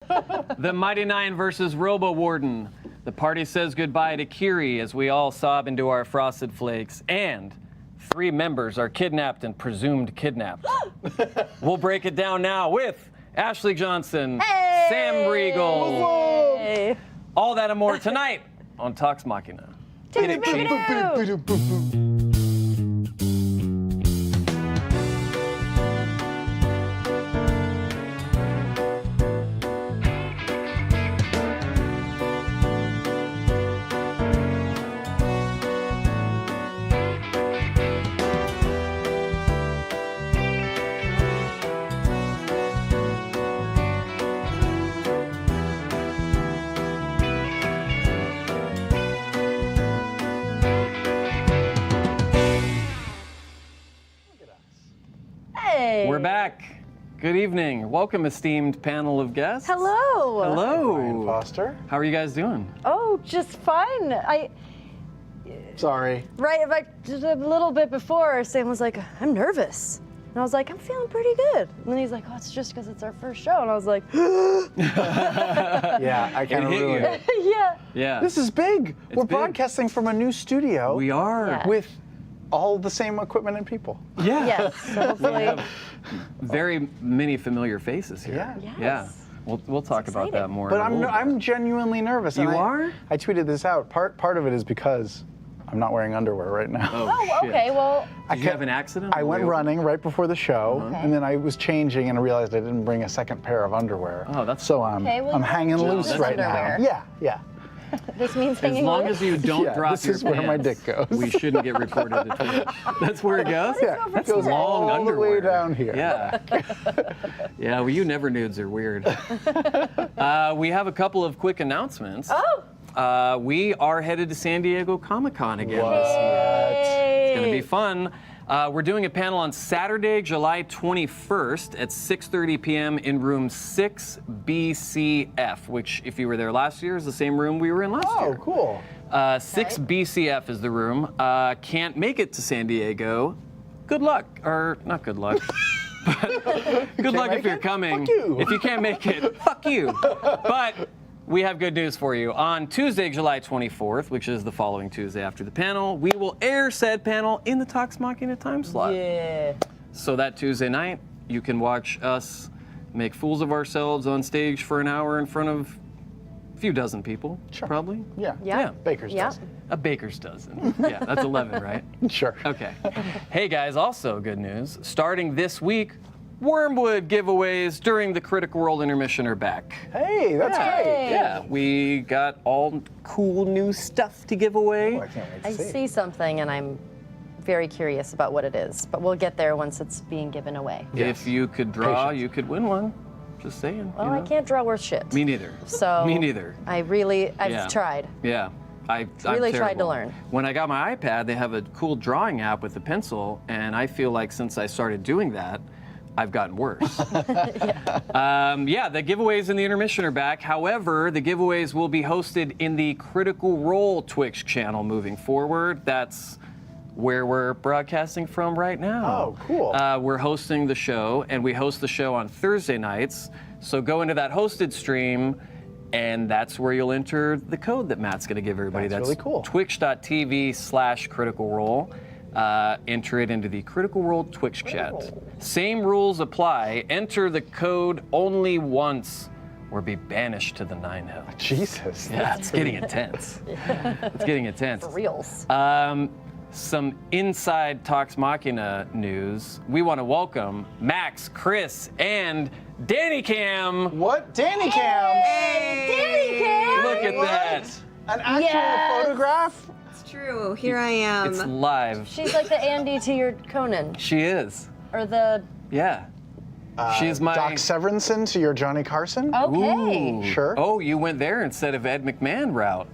The Mighty Nine versus Robo Warden. The party says goodbye to Kiri as we all sob into our frosted flakes. And 3 members are kidnapped and presumed kidnapped. We'll break it down now with Ashley Johnson, Sam Riegel. Hey. All that and more tonight on Talks Machina. Hit it, Chief. We're back. Good evening. Welcome, esteemed panel of guests. Hello. Hello. Ryan Foster. How are you guys doing? Oh, just fine. Sorry. Right, just a little bit before, Sam was like, I'm nervous. And I was like, I'm feeling pretty good. And then he's like, oh, it's just because it's our first show. And I was like, Yeah, I kind of hit ruined you. it. yeah. Yeah. This is big. We're big. broadcasting from a new studio. We are. Yeah. With all the same equipment and people. Yeah. Yes, so hopefully. Very many familiar faces here. Yeah. Yes. Yeah. We'll talk about that exciting. more. But in a little bit. I'm genuinely nervous. You and are? I tweeted this out. Part of it is because I'm not wearing underwear right now. Oh, shit. okay, well, Did you have an accident? I went running right before the show, and then I was changing and I realized I didn't bring a second pair of underwear. Oh, that's- so I'm Okay, well, I'm hanging you loose have right underwear. now. Yeah, yeah. this means As hanging long loose. as you don't Yeah, drop this your is where my pants, dick goes. we shouldn't get reported to Twitch. That's where it goes? Yeah, That's it goes long all underwear. the way down here. Yeah. Yeah, well, you never nudes are weird. We have a couple of quick announcements. Oh. We are headed to San Diego Comic-Con again this year. It's going to be fun. We're doing a panel on Saturday, July 21st at 6:30 p.m. in room 6BCF, which, if you were there last year, is the same room we were in last year. Oh, cool. 6BCF is the room. Can't make it to San Diego. Good luck. Or, not good luck. But good luck if make you're it? coming. Fuck you. If you can't make it, fuck you. But we have good news for you. On Tuesday, July 24th, which is the following Tuesday after the panel, we will air said panel in the Talks Machina time slot. Yeah. So that Tuesday night, you can watch us make fools of ourselves on stage for an hour in front of a few dozen people, Sure. probably. Yeah. Yeah. Baker's Yeah. dozen. A baker's dozen. Yeah, that's 11, right? Sure. Okay. Hey guys, also good news. Starting this week, Wormwood giveaways during the Critical Role intermission are back. Hey, that's great. Yeah, we got all cool new stuff to give away. Oh, I can't wait to I see something and I'm very curious about what it is, but we'll get there once it's being given away. If you could draw, Patience. you could win one. Just saying. Well, you I know? can't draw worth shit. Me neither. So Me neither. I've Yeah. tried. Yeah. I'm really tried to terrible. learn. When I got my iPad, they have a cool drawing app with a pencil, and I feel like since I started doing that, I've gotten worse. The giveaways in the intermission are back. However, the giveaways will be hosted in the Critical Role Twitch channel moving forward. That's where we're broadcasting from right now. Oh, cool. We're hosting the show, and we host the show on Thursday nights. So go into that hosted stream, and that's where you'll enter the code that Matt's going to give everybody. That's really cool. Twitch.tv/Critical Role. Enter it into the Critical Role Twitch chat. Same rules apply. Enter the code only once, or be banished to the 9 hell. Jesus. Yeah, it's getting intense. It's getting intense. For reals. Some inside Talks Machina news. We want to welcome Max, Chris, and Danny Cam. What? Danny Cam? Danny Cam! Look at What? that. An actual Yes. photograph? It's true. Here I am. It's live. She's like the Andy to your Conan, She is. or the. Yeah. She's my. Doc Severinsen to your Johnny Carson? Okay. Ooh. Sure. Oh, you went there instead of Ed McMahon route.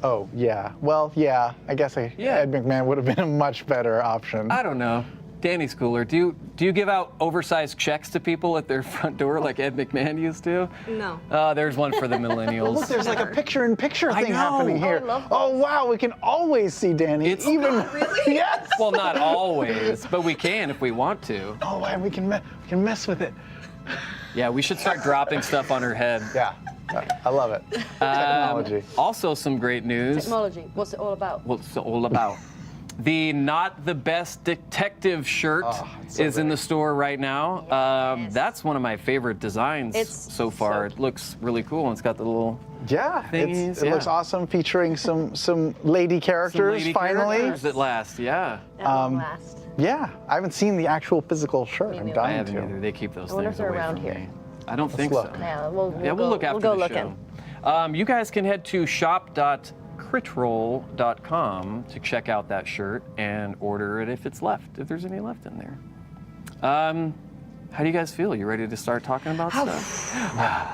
Oh, yeah. Well, yeah. I guess Ed McMahon would have been a much better option. I don't know. Danny's cooler. Do you give out oversized checks to people at their front door like Ed McMahon used to? No. There's one for the millennials. Look, there's like a picture-in-picture I thing know. happening here. I love Oh, wow. We can always see Danny. It's- Even really? Yes. Well, not always, but we can if we want to. Oh, and we can mess with it. Yeah, we should start dropping stuff on her head. Yeah, I love it. Technology. Also, some great news. Technology. What's it all about? What's it all about? The Not the Best Detective shirt it's so is in great. the store right now. Yes. That's one of my favorite designs It's so far. so It looks really cool, and it's got the little Yeah, thingies, it looks yeah. awesome, featuring some lady characters. lady finally, characters at last. Yeah, At long last. yeah. I haven't seen the actual physical shirt. I'm neither. I dying haven't to. either. They keep those I wonder things if they're away around from here. me. I don't think look. so. Yeah, we'll Look after go the looking. show. You guys can head to shop.critroll.com to check out that shirt and order it if there's any left in there. How do you guys feel? You ready to start talking about stuff?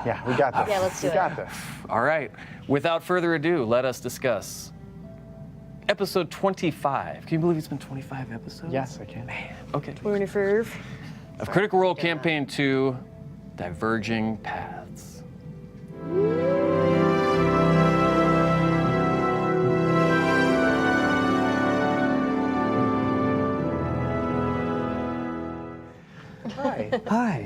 Yeah, we got this. Yeah, let's do we it. got this. All right. Without further ado, let us discuss episode 25. Can you believe it's been 25 episodes? Yes, I can. Okay. 25. Of Critical Role Campaign 2, Diverging Paths. Hi. Hi.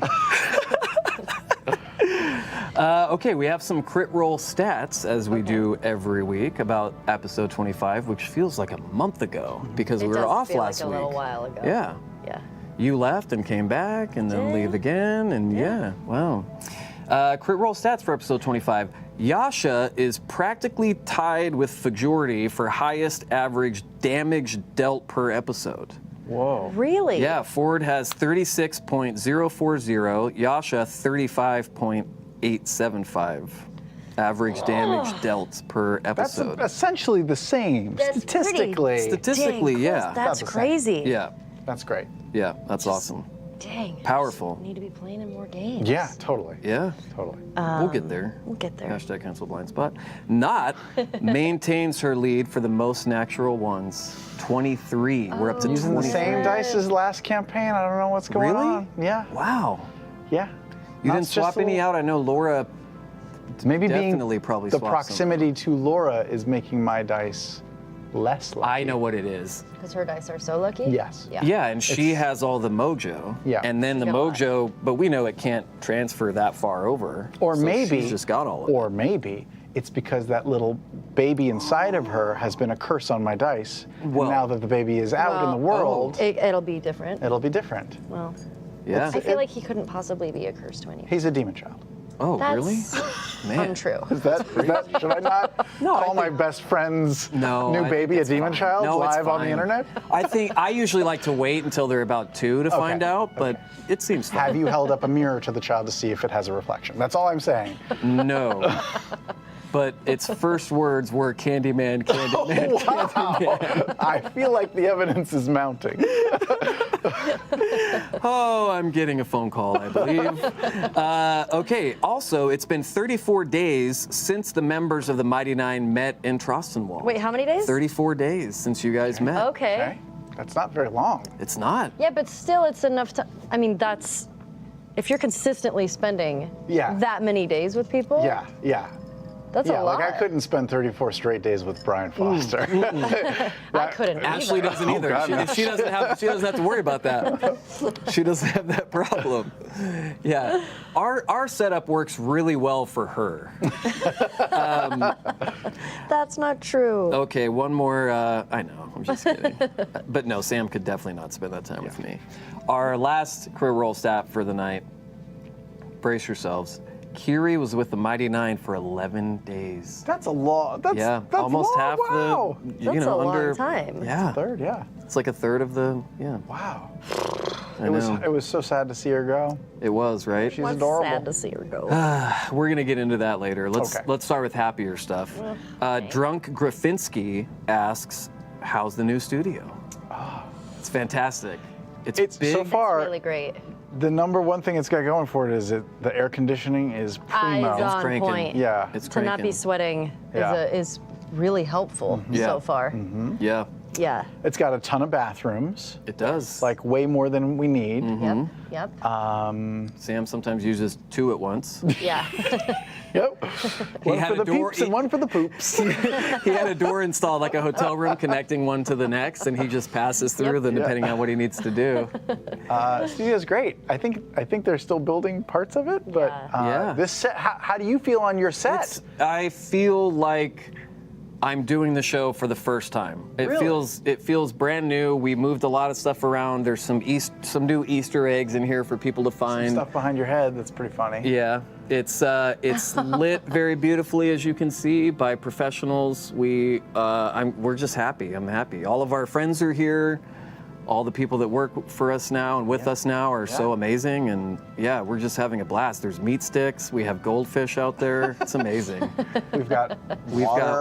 Okay, we have some crit roll stats as we do every week about episode 25, which feels like a month ago because It we were does off feel last like week. a little while ago. Yeah. Yeah. You left and came back and then leave again, and yeah, wow. Crit roll stats for episode 25. Yasha is practically tied with Fajordi for highest average damage dealt per episode. Whoa. Really? Yeah, Ford has 36.040, Yasha 35.875 average damage dealt per That's episode. essentially the same That's statistically. Statistically, Dang, yeah. That's About the same. crazy. Yeah, That's great. yeah, that's awesome. Dang. Powerful. Need to be playing in more games. Yeah, totally. Yeah, Totally. we'll get there. We'll get there. Hashtag cancel blind spot. Not maintains her lead for the most natural ones. 23. We're up to Using the 23. same dice as last campaign. I don't know what's going Really? on. Yeah. Wow. Yeah. You Not didn't swap just a any little- out? I know Laura. Maybe Definitely being probably the swap proximity to Laura is making my dice less lucky. I know what it is. Because her dice are so lucky? Yes. Yeah. Yeah, and she has all the mojo. Yeah. And then the got a lot. mojo, but we know it can't transfer that far over. Or so maybe she's just got all of it. Or maybe it's because that little baby inside of her has been a curse on my dice. Well- and now that the baby is out in the Well, world, It'll be different. it'll be different. Well, Yeah. I feel like he couldn't possibly be a curse to anyone. He's a demon child. Oh, That's really? Man. untrue. Is that should I not call my best friend's No, new I baby think a demon fine. child No, it's live on the fine. internet? I think I usually like to wait until they're about 2 to find out, but it seems fine. Have you held up a mirror to the child to see if it has a reflection? That's all I'm saying. No. But its first words were Candyman, Candyman, Wow. I feel like the evidence is mounting. Oh, I'm getting a phone call, I believe. Okay, also, it's been 34 days since the members of the Mighty Nine met in Trostenwald. Wait, how many days? 34 days since you guys met. Okay. Okay? That's not very long. It's not. Yeah, but still, it's enough to. I mean, that's. If you're consistently spending Yeah. that many days with people, Yeah, yeah. that's Yeah, a lot. like I couldn't spend 34 straight days with Brian Foster. I couldn't. Ashley either. doesn't either. God, no. She doesn't have to worry about that. She doesn't have that problem. Yeah. Our setup works really well for her. That's not true. Okay, one more. I know, I'm just kidding. But no, Sam could definitely not spend that time with me. Our last career roll stat for the night. Brace yourselves. Kiri was with the Mighty Nine for 11 days. That's a lot. That's, Yeah, that's almost long. half Wow. the. That's a long time. Yeah, Third, yeah. it's like a third of the. Yeah, Wow. I It was know. it was so sad to see her go. It was, right? She's It's adorable. sad to see her go. We're gonna get into that later. Let's Okay. let's start with happier stuff. Drunk Graffinsky asks, "How's the new studio?" It's fantastic. It's big. so far Really great. the number one thing it's got going for it is the air conditioning is primo. Eyes on cranking. point. Yeah. It's To not be cranking. sweating Yeah. is really helpful Yeah. so far. Yeah, Yeah. It's got a ton of bathrooms, it does. like way more than we need. Yep. Sam sometimes uses 2 at once. Yeah. Yep. One for the peeps and one for the poops. He had a door installed, like a hotel room, connecting one to the next, and he just passes through them depending on what he needs to do. Studio's great. I think they're still building parts of it, but this set. How do you feel on your set? I feel like I'm doing the show for the first time. It feels brand new. We moved a lot of stuff around. There's some new Easter eggs in here for people to find. Some stuff behind your head that's pretty funny. Yeah, it's lit very beautifully, as you can see, by professionals. We're just happy. I'm happy. All of our friends are here. All the people that work for us now and with us now are so amazing, and we're just having a blast. There's meat sticks. We have goldfish out there. It's amazing. We've got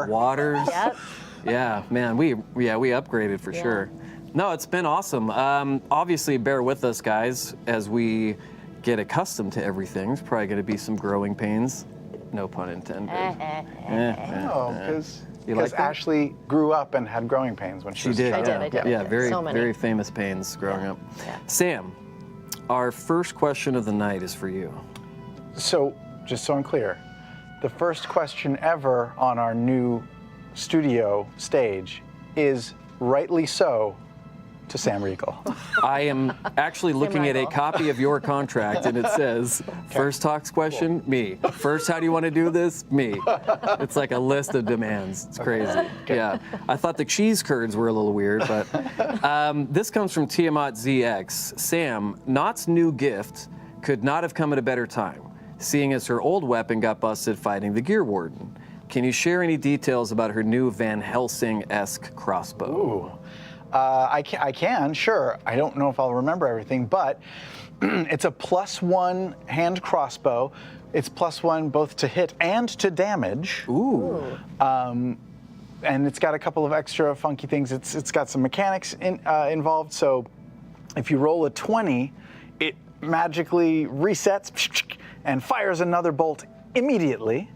waters. Yep. Yeah, man, we upgraded for sure. No, it's been awesome. Obviously, bear with us, guys, as we get accustomed to everything. There's probably going to be some growing pains. No pun intended. No, because like that? Ashley grew up and had growing pains when she was a did. child. I did. Yeah, very So many. very famous pains growing up. Yeah. Sam, our first question of the night is for you. So, just so I'm clear, the first question ever on our new studio stage is rightly so to Sam Riegel. I am actually looking at a copy of your contract, and it says, first talks question, me. First, how do you want to do this? Me. It's like a list of demands. It's crazy. Yeah. I thought the cheese curds were a little weird, but this comes from Tiamat ZX. Sam, Knott's new gift could not have come at a better time, seeing as her old weapon got busted fighting the Gear Warden. Can you share any details about her new Van Helsing-esque crossbow? Ooh. I can, sure. I don't know if I'll remember everything, but it's a +1 hand crossbow. It's +1 both to hit and to damage. Ooh. And it's got a couple of extra funky things. It's got some mechanics involved. So if you roll a 20, it magically resets and fires another bolt immediately.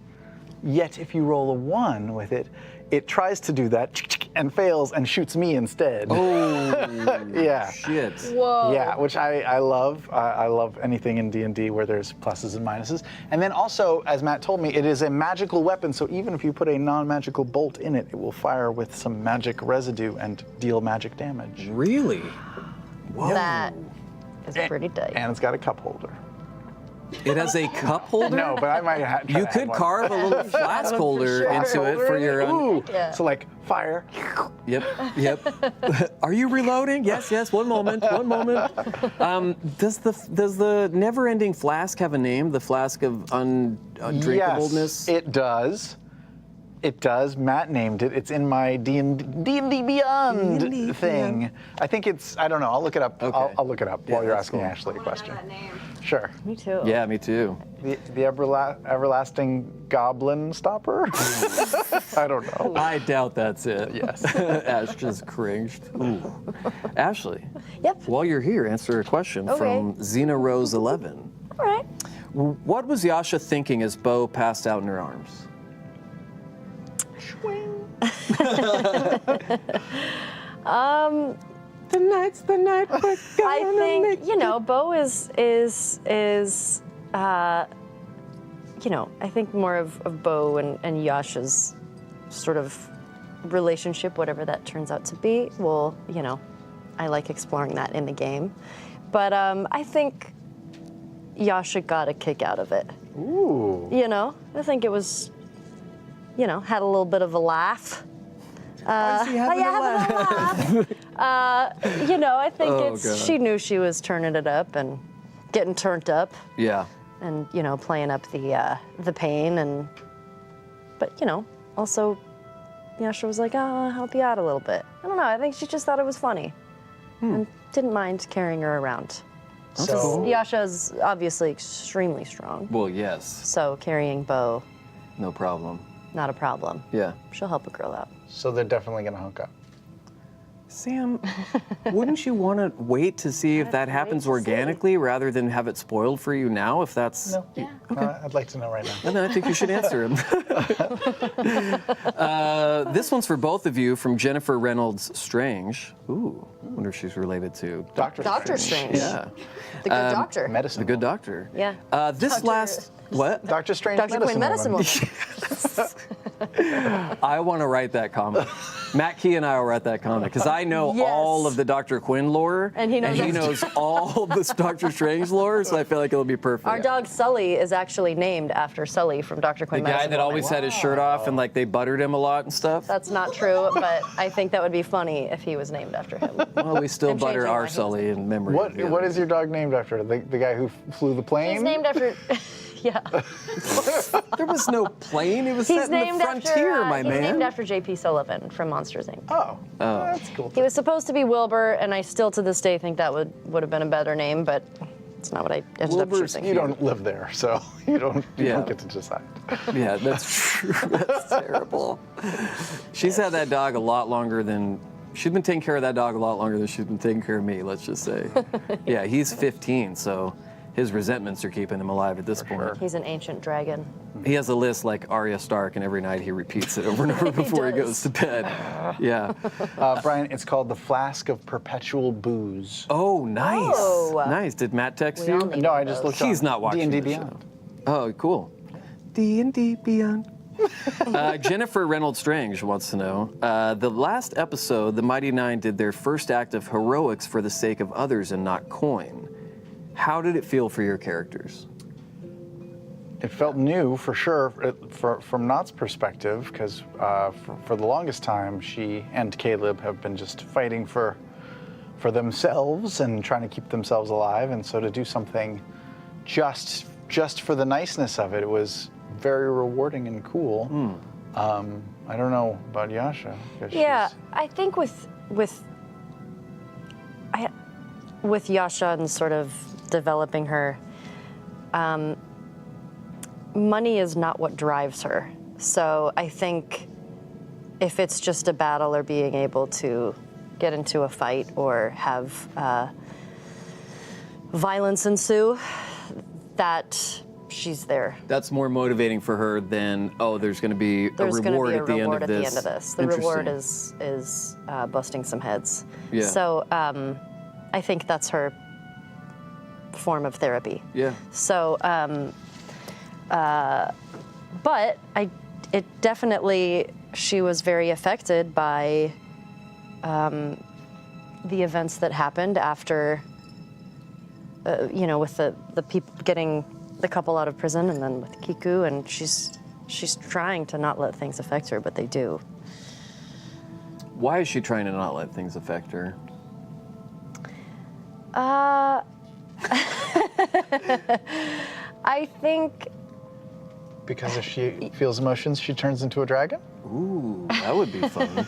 Yet if you roll a 1 with it, it tries to do that and fails and shoots me instead. Oh, yeah. Shit. Whoa. Yeah, which I love. I love anything in D&D where there's pluses and minuses. And then also, as Matt told me, it is a magical weapon, so even if you put a non-magical bolt in it, it will fire with some magic residue and deal magic damage. Really? Whoa. That is pretty tight. And it's got a cup holder. It has a cup holder? No, but I might try You to could add one. carve a little flask holder into it for your Ooh. Yeah. So like fire. Yep. Are you reloading? Yes. One moment. Does the never-ending flask have a name? The flask of undrinkableness? Yes, it does. It does. Matt named it. It's in my D&D Beyond thing. I think it's. I don't know. I'll look it up. Okay. I'll look it up while you're asking Ashley a question. Sure. Me too. Yeah, me too. The everlasting goblin stopper? I don't know. I doubt that's it. Yes. Ash just cringed. Ooh. Ashley. Yep. While you're here, answer a question from Xena Rose 11. All right. What was Yasha thinking as Bo passed out in her arms? Tonight's the night we're gonna I think make Bo is I think more of Bo and Yasha's sort of relationship, whatever that turns out to be. Well, I like exploring that in the game, but I think Yasha got a kick out of it. Ooh. I think it was, had a little bit of a laugh. I think God. she knew she was turning it up and getting turned up. Yeah. And playing up the pain, but also Yasha was like, I'll help you out a little bit. I don't know. I think she just thought it was funny and didn't mind carrying her around. So Yasha's obviously extremely strong, Well, yes. so carrying Bo, No problem. not a problem. Yeah. She'll help a girl out. So they're definitely gonna hook up. Sam, wouldn't you want to wait to see if that happens organically rather than have it spoiled for you now? If that's No. Yeah. I'd like to know right now. And then I think you should answer him. This one's for both of you from Jennifer Reynolds Strange. Ooh, wonder if she's related to Doctor Strange. Yeah, The good doctor. Medicine. the good doctor. Yeah. This Doctor- last what? Doctor Strange. Dr. Quinn, medicine woman. I want to write that comic. Matt Key and I will write that comic because I know Yes. all of the Dr. Quinn lore, And he knows all this Doctor Strange lore. So I feel like it'll be perfect. Our dog Sully is actually named after Sully from Dr. Quinn. The guy Medicine that Woman. always had his shirt off and like they buttered him a lot and stuff. That's not true, but I think that would be funny if he was named after him. Well, we still I'm butter changing our my Sully in memory. What of the What other. is your dog named after? The guy who flew the plane? He's named after. Yeah. There was no plane. It was He's set in the named frontier, after. my He's man. named after J.P. Sullivan from Monsters Inc. Oh, that's cool. He was supposed to be Wilbur, and I still to this day think that would have been a better name, but it's not what I ended up Wilbur's choosing. You don't live there, so you don't Yeah. get to decide. Yeah, that's true. That's terrible. She's had that dog a lot longer than. She's been taking care of that dog a lot longer than she's been taking care of me, let's just say. Yeah, he's 15, so his resentments are keeping him alive at this point. sure. He's an ancient dragon. He has a list like Arya Stark, and every night he repeats it over and over before he goes to bed. Yeah. Brian, it's called the Flask of Perpetual Booze. Oh, nice. Oh. Nice. Did Matt text We all you? need No, one I of just those. looked He's on not watching D&D the show. Beyond. Oh, cool. D&D Beyond. Jennifer Reynolds Strange wants to know, the last episode, the Mighty Nine did their first act of heroics for the sake of others and not coin. How did it feel for your characters? It felt new for sure from Knott's perspective, because for the longest time, she and Caleb have been just fighting for themselves and trying to keep themselves alive. And so to do something just for the niceness of it, it was very rewarding and cool. I don't know about Yasha. 'Cause Yeah, she's- I think with Yasha and sort of developing her, money is not what drives her. So I think if it's just a battle or being able to get into a fight or have violence ensue, that she's there. That's more motivating for her than, oh, there's going to be There's a going to reward be a at the reward end at of the this. end of this. The reward is busting some heads. Yeah. So I think that's her form of therapy. Yeah. So, but it definitely, she was very affected by the events that happened after, with the people getting the couple out of prison, and then with Kiku, and she's trying to not let things affect her, but they do. Why is she trying to not let things affect her? I think Because if she feels emotions, she turns into a dragon? Ooh, that would be fun.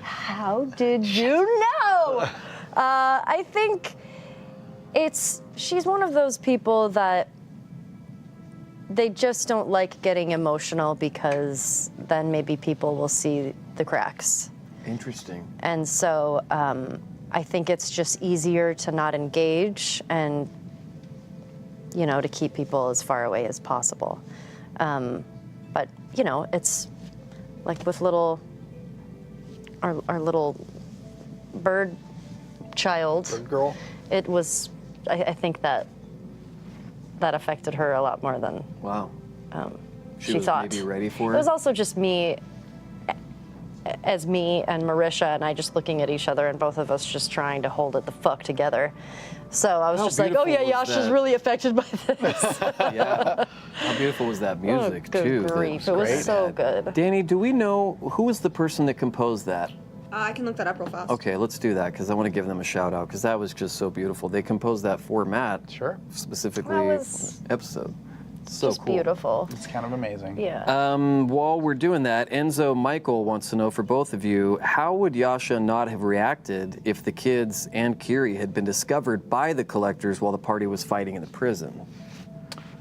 How did you know? I think she's one of those people that they just don't like getting emotional because then maybe people will see the cracks. Interesting. And so I think it's just easier to not engage and, to keep people as far away as possible. But, it's like with our little bird child. Bird girl? It was, I think that affected her a lot more than Wow. she was thought. maybe ready for It was it? also just me, as me and Marisha and I just looking at each other, and both of us just trying to hold it the fuck together. So I was How just like, oh yeah, beautiful was Yasha's that? really affected by this. Yeah. How beautiful was that music, oh, good too? that grief. It was great. so good. Danny, do we know who was the person that composed that? I can look that up real fast. Okay, let's do that because I want to give them a shout out because that was just so beautiful. They composed that for Matt. Sure. Specifically That was episode. So Just cool. beautiful. It's kind of amazing. Yeah. While we're doing that, Enzo Michael wants to know for both of you, how would Yasha not have reacted if the kids and Kiri had been discovered by the collectors while the party was fighting in the prison?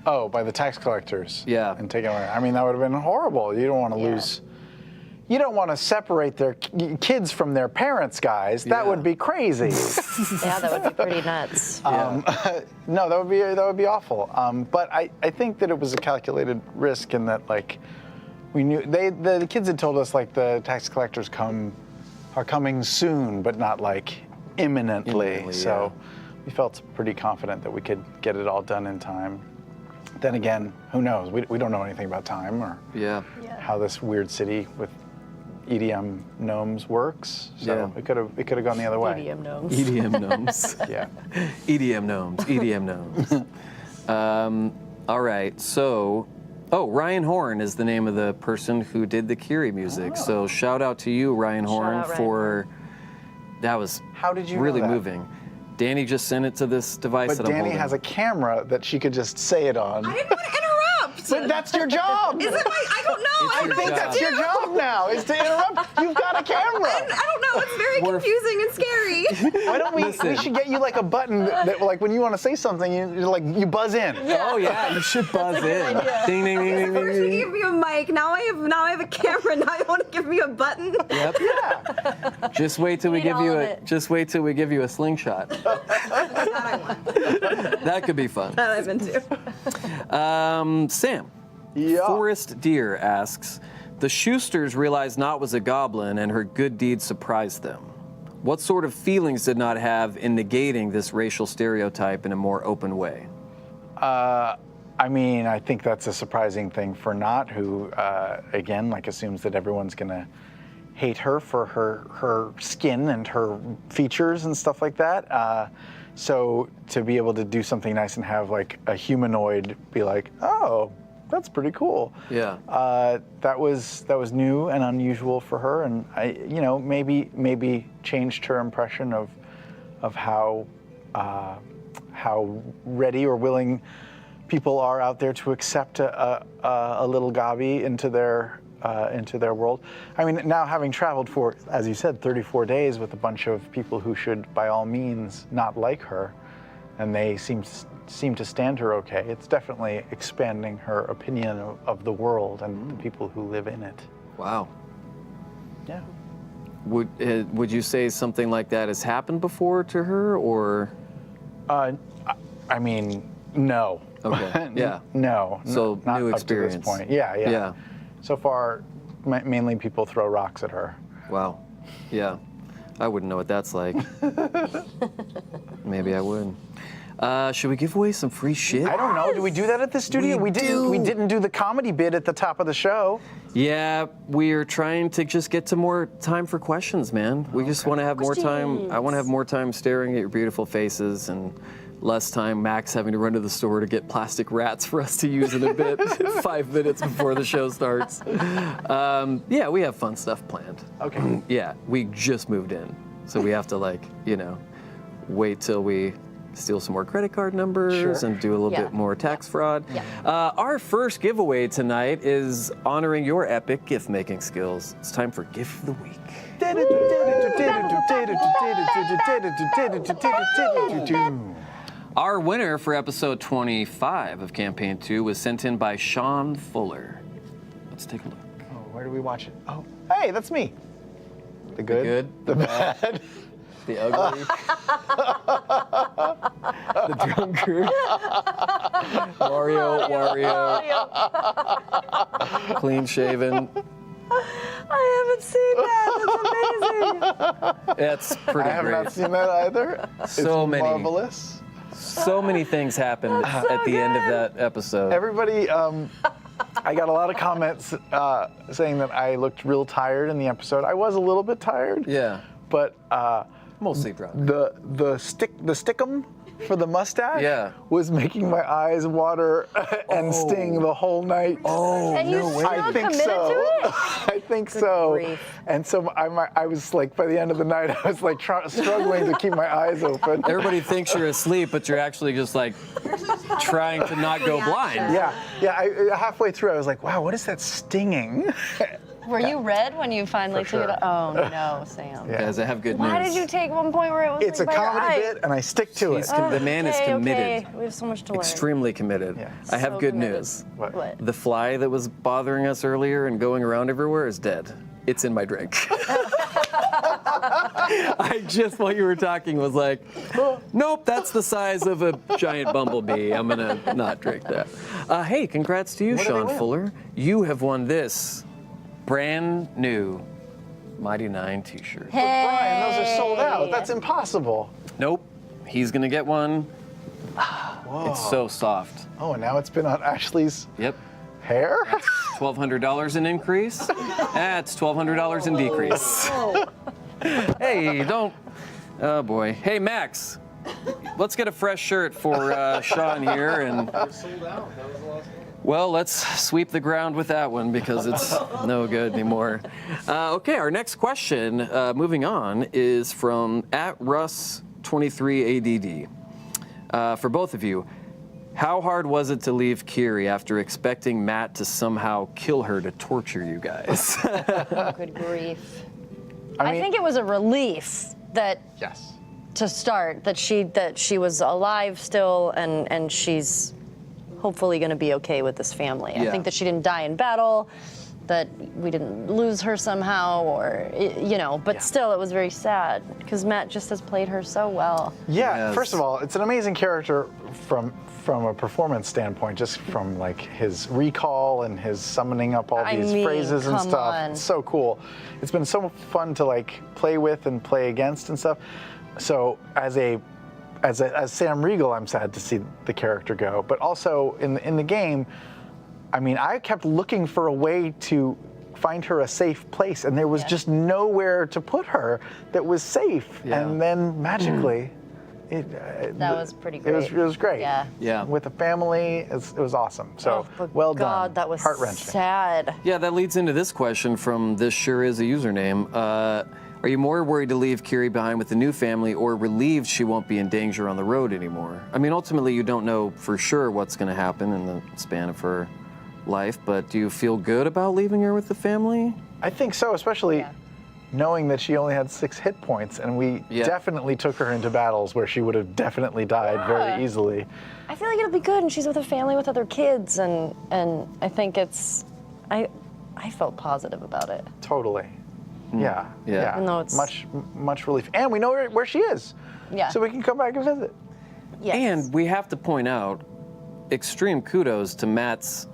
Oh, by the tax collectors. Yeah. And taken away. I mean, that would have been horrible. You don't want to Yeah. lose you don't want to separate their kids from their parents, guys. That Yeah. would be crazy. Yeah, that would be pretty nuts. No, that would be awful. But I think that it was a calculated risk in that, like, we knew the kids had told us, like, the tax collectors are coming soon, but not like imminently. So we felt pretty confident that we could get it all done in time. Then again, who knows? We don't know anything about time or how this weird city with EDM gnomes works. So it could have gone the other way. EDM gnomes. EDM gnomes. Yeah. EDM gnomes. EDM gnomes. All right. So, Ryan Horn is the name of the person who did the Kiri music. So shout out to you, Ryan Horn, out, Ryan for that was How did you know really that? moving. Danny just sent it to this device But that I'm Danny holding. has a camera that she could just say it on. I didn't want to interrupt. But that's your job. Is it I don't know. It's I your think job. That's your job now, is to interrupt. You've got a camera. I don't know. It's very confusing and scary. Why don't we should get you like a button that like when you want to say something, you buzz in. Oh yeah, you should buzz in. Ding ding ding ding First we ding. gave me a mic. Now I have a camera. Now you want to give me a button? Yep. Yeah. Just wait till we Need give you all of a. it. Just wait till we give you a slingshot. That I want. That could be fun. That I've been to. Sam. Yeah. Forrest Deer asks, the Schusters realized Nott was a goblin and her good deeds surprised them. What sort of feelings did Nott have in negating this racial stereotype in a more open way? I mean, I think that's a surprising thing for Nott, who, again, like assumes that everyone's gonna hate her for her skin and her features and stuff like that. So to be able to do something nice and have like a humanoid be like, oh, that's pretty cool. Yeah. That was new and unusual for her, and maybe changed her impression of how ready or willing people are out there to accept a little gobby into their world. I mean, now having traveled for, as you said, 34 days with a bunch of people who should, by all means, not like her, and they seem to stand her okay. It's definitely expanding her opinion of the world and the people who live in it. Wow. Yeah. Would you say something like that has happened before to her, or? I mean, no. Okay. Yeah. No. So not new up experience. to this point. Yeah. Yeah. So far, mainly people throw rocks at her. Wow. Yeah. I wouldn't know what that's like. Maybe I would. Should we give away some free shit? I don't know. Do we do that at the studio? We do. We didn't do the comedy bit at the top of the show. Yeah, we're trying to just get to more time for questions, man. We just want to have more time. I want to have more time staring at your beautiful faces and less time Max having to run to the store to get plastic rats for us to use in a bit 5 minutes before the show starts. Yeah, we have fun stuff planned. Okay. Yeah, we just moved in. So we have to wait till we steal some more credit card numbers Sure. and do a little Yeah. bit more tax fraud. Yeah. Our first giveaway tonight is honoring your epic gift-making skills. It's time for Gift of the Week. Our winner for episode 25 of Campaign 2 was sent in by Sean Fuller. Let's take a look. Oh, where do we watch it? Oh, hey, that's me. The good? Good, The bad? the ugly, the drunkard, Wario, clean shaven. I haven't seen that. That's amazing. It's pretty I have great. not seen that either. So it's many. marvelous. So many things happened at the end of that episode. Everybody, I got a lot of comments saying that I looked real tired in the episode. I was a little bit tired. Yeah, But mostly drunk. the stickum for the mustache was making my eyes water and sting the whole night. Oh, And you still I think committed so. to it? I think so. grief. And so I was like, by the end of the night, I was like struggling to keep my eyes open. Everybody thinks you're asleep, but you're actually just like trying to not go blind. Yeah. I halfway through, I was like, wow, what is that stinging? Were you red when you finally For took it? sure. Oh no, Sam. Yeah. Guys, I have good news. Why did you take one point where it was It's a like by your comedy eye? bit, and I stick to it. The man is committed. Okay. We have so much to learn. Extremely committed. Yeah. I have So good committed. news. What? What? The fly that was bothering us earlier and going around everywhere is dead. It's in my drink. I just, while you were talking, was like, nope, that's the size of a giant bumblebee. I'm going to not drink that. Hey, congrats to you, What did they Sean win? Fuller. You have won this brand new Mighty Nine t-shirt. Brian, those are sold out. That's impossible. Nope, he's going to get one. Whoa. It's so soft. Oh, and now it's been on Ashley's Yep. hair? $1,200 in increase. That's $1,200 in decrease. Hey, don't. Oh boy. Hey, Max. Let's get a fresh shirt for Sean here, and Sold out. That was the last one. well, let's sweep the ground with that one because it's no good anymore. Okay, our next question, moving on, is from @Russ23ADD. For both of you, how hard was it to leave Kiri after expecting Matt to somehow kill her to torture you guys? Good grief. I I mean- think it was a relief that Yes. to start that she was alive still and she's hopefully going to be okay with this family. I Yeah. think that she didn't die in battle, that we didn't lose her somehow, or but still it was very sad because Matt just has played her so well. Yeah, Yes. first of all, it's an amazing character from a performance standpoint, just from like his recall and his summoning up all I these mean, phrases and come stuff. on. It's so cool. It's been so fun to like play with and play against and stuff. So as Sam Riegel, I'm sad to see the character go, but also in the game, I mean, I kept looking for a way to find her a safe place, and there was just nowhere to put her that was safe. Yeah. And then magically, That was pretty It was great. Yeah. Yeah. With the family, it was awesome. So but well done. God, that was heart-wrenching. sad. Yeah, that leads into this question from This Sure Is a Username. Are you more worried to leave Kiri behind with the new family or relieved she won't be in danger on the road anymore? I mean, ultimately, you don't know for sure what's going to happen in the span of her life, but do you feel good about leaving her with the family? I think so, especially knowing that she only had 6 hit points, and we Yeah. definitely took her into battles where she would have definitely died very easily. I feel like it'll be good, and she's with a family with other kids, and I think I felt positive about it. Totally. Yeah. Even though it's- much relief, and we know where she is. Yeah. So we can come back and visit. Yes. And we have to point out extreme kudos to Matt's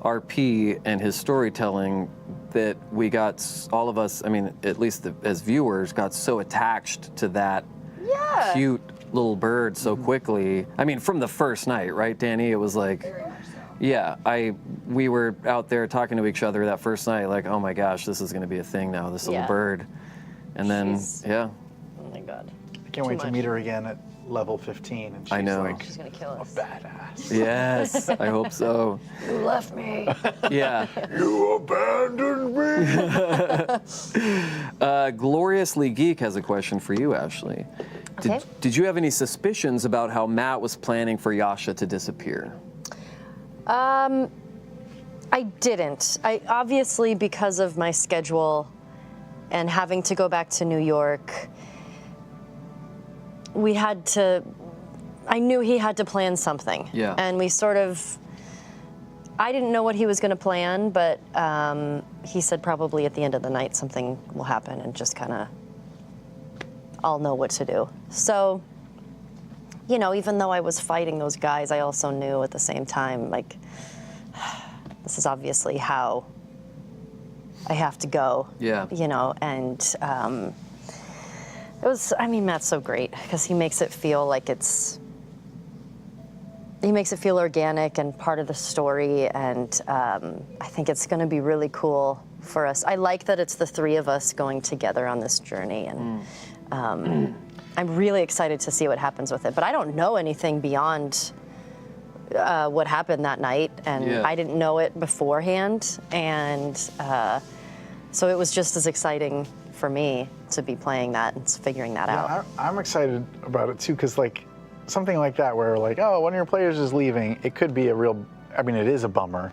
RP and his storytelling that we got, all of us, I mean, at least as viewers, got so attached to that cute little bird so quickly. I mean, from the first night, right, Danny? It was like, yeah, we were out there talking to each other that first night, like, oh my gosh, this is going to be a thing now, this little Yeah. bird. And then, She's- yeah, Oh my God. I can't wait to much. meet her again at level 15, and she's I know. like She's gonna kill us. badass. yes, I hope so. You left me. Yeah. You abandoned me. Gloriously Geek has a question for you, Ashley. Okay. Did you have any suspicions about how Matt was planning for Yasha to disappear? I didn't. I obviously, because of my schedule and having to go back to New York, I knew he had to plan something. Yeah. And we I didn't know what he was going to plan, but he said probably at the end of the night something will happen and just kind of I'll know what to do. So, even though I was fighting those guys, I also knew at the same time, like, this is obviously how I have to go. Yeah. And Matt's so great because he makes it feel like he makes it feel organic and part of the story, and I think it's going to be really cool for us. I like that it's the 3 of us going together on this journey, and I'm really excited to see what happens with it. But I don't know anything beyond what happened that night, and Yeah. I didn't know it beforehand, and so it was just as exciting for me to be playing that and figuring that out. I'm excited about it too, because like something like that where like, oh, one of your players is leaving, it could be it is a bummer,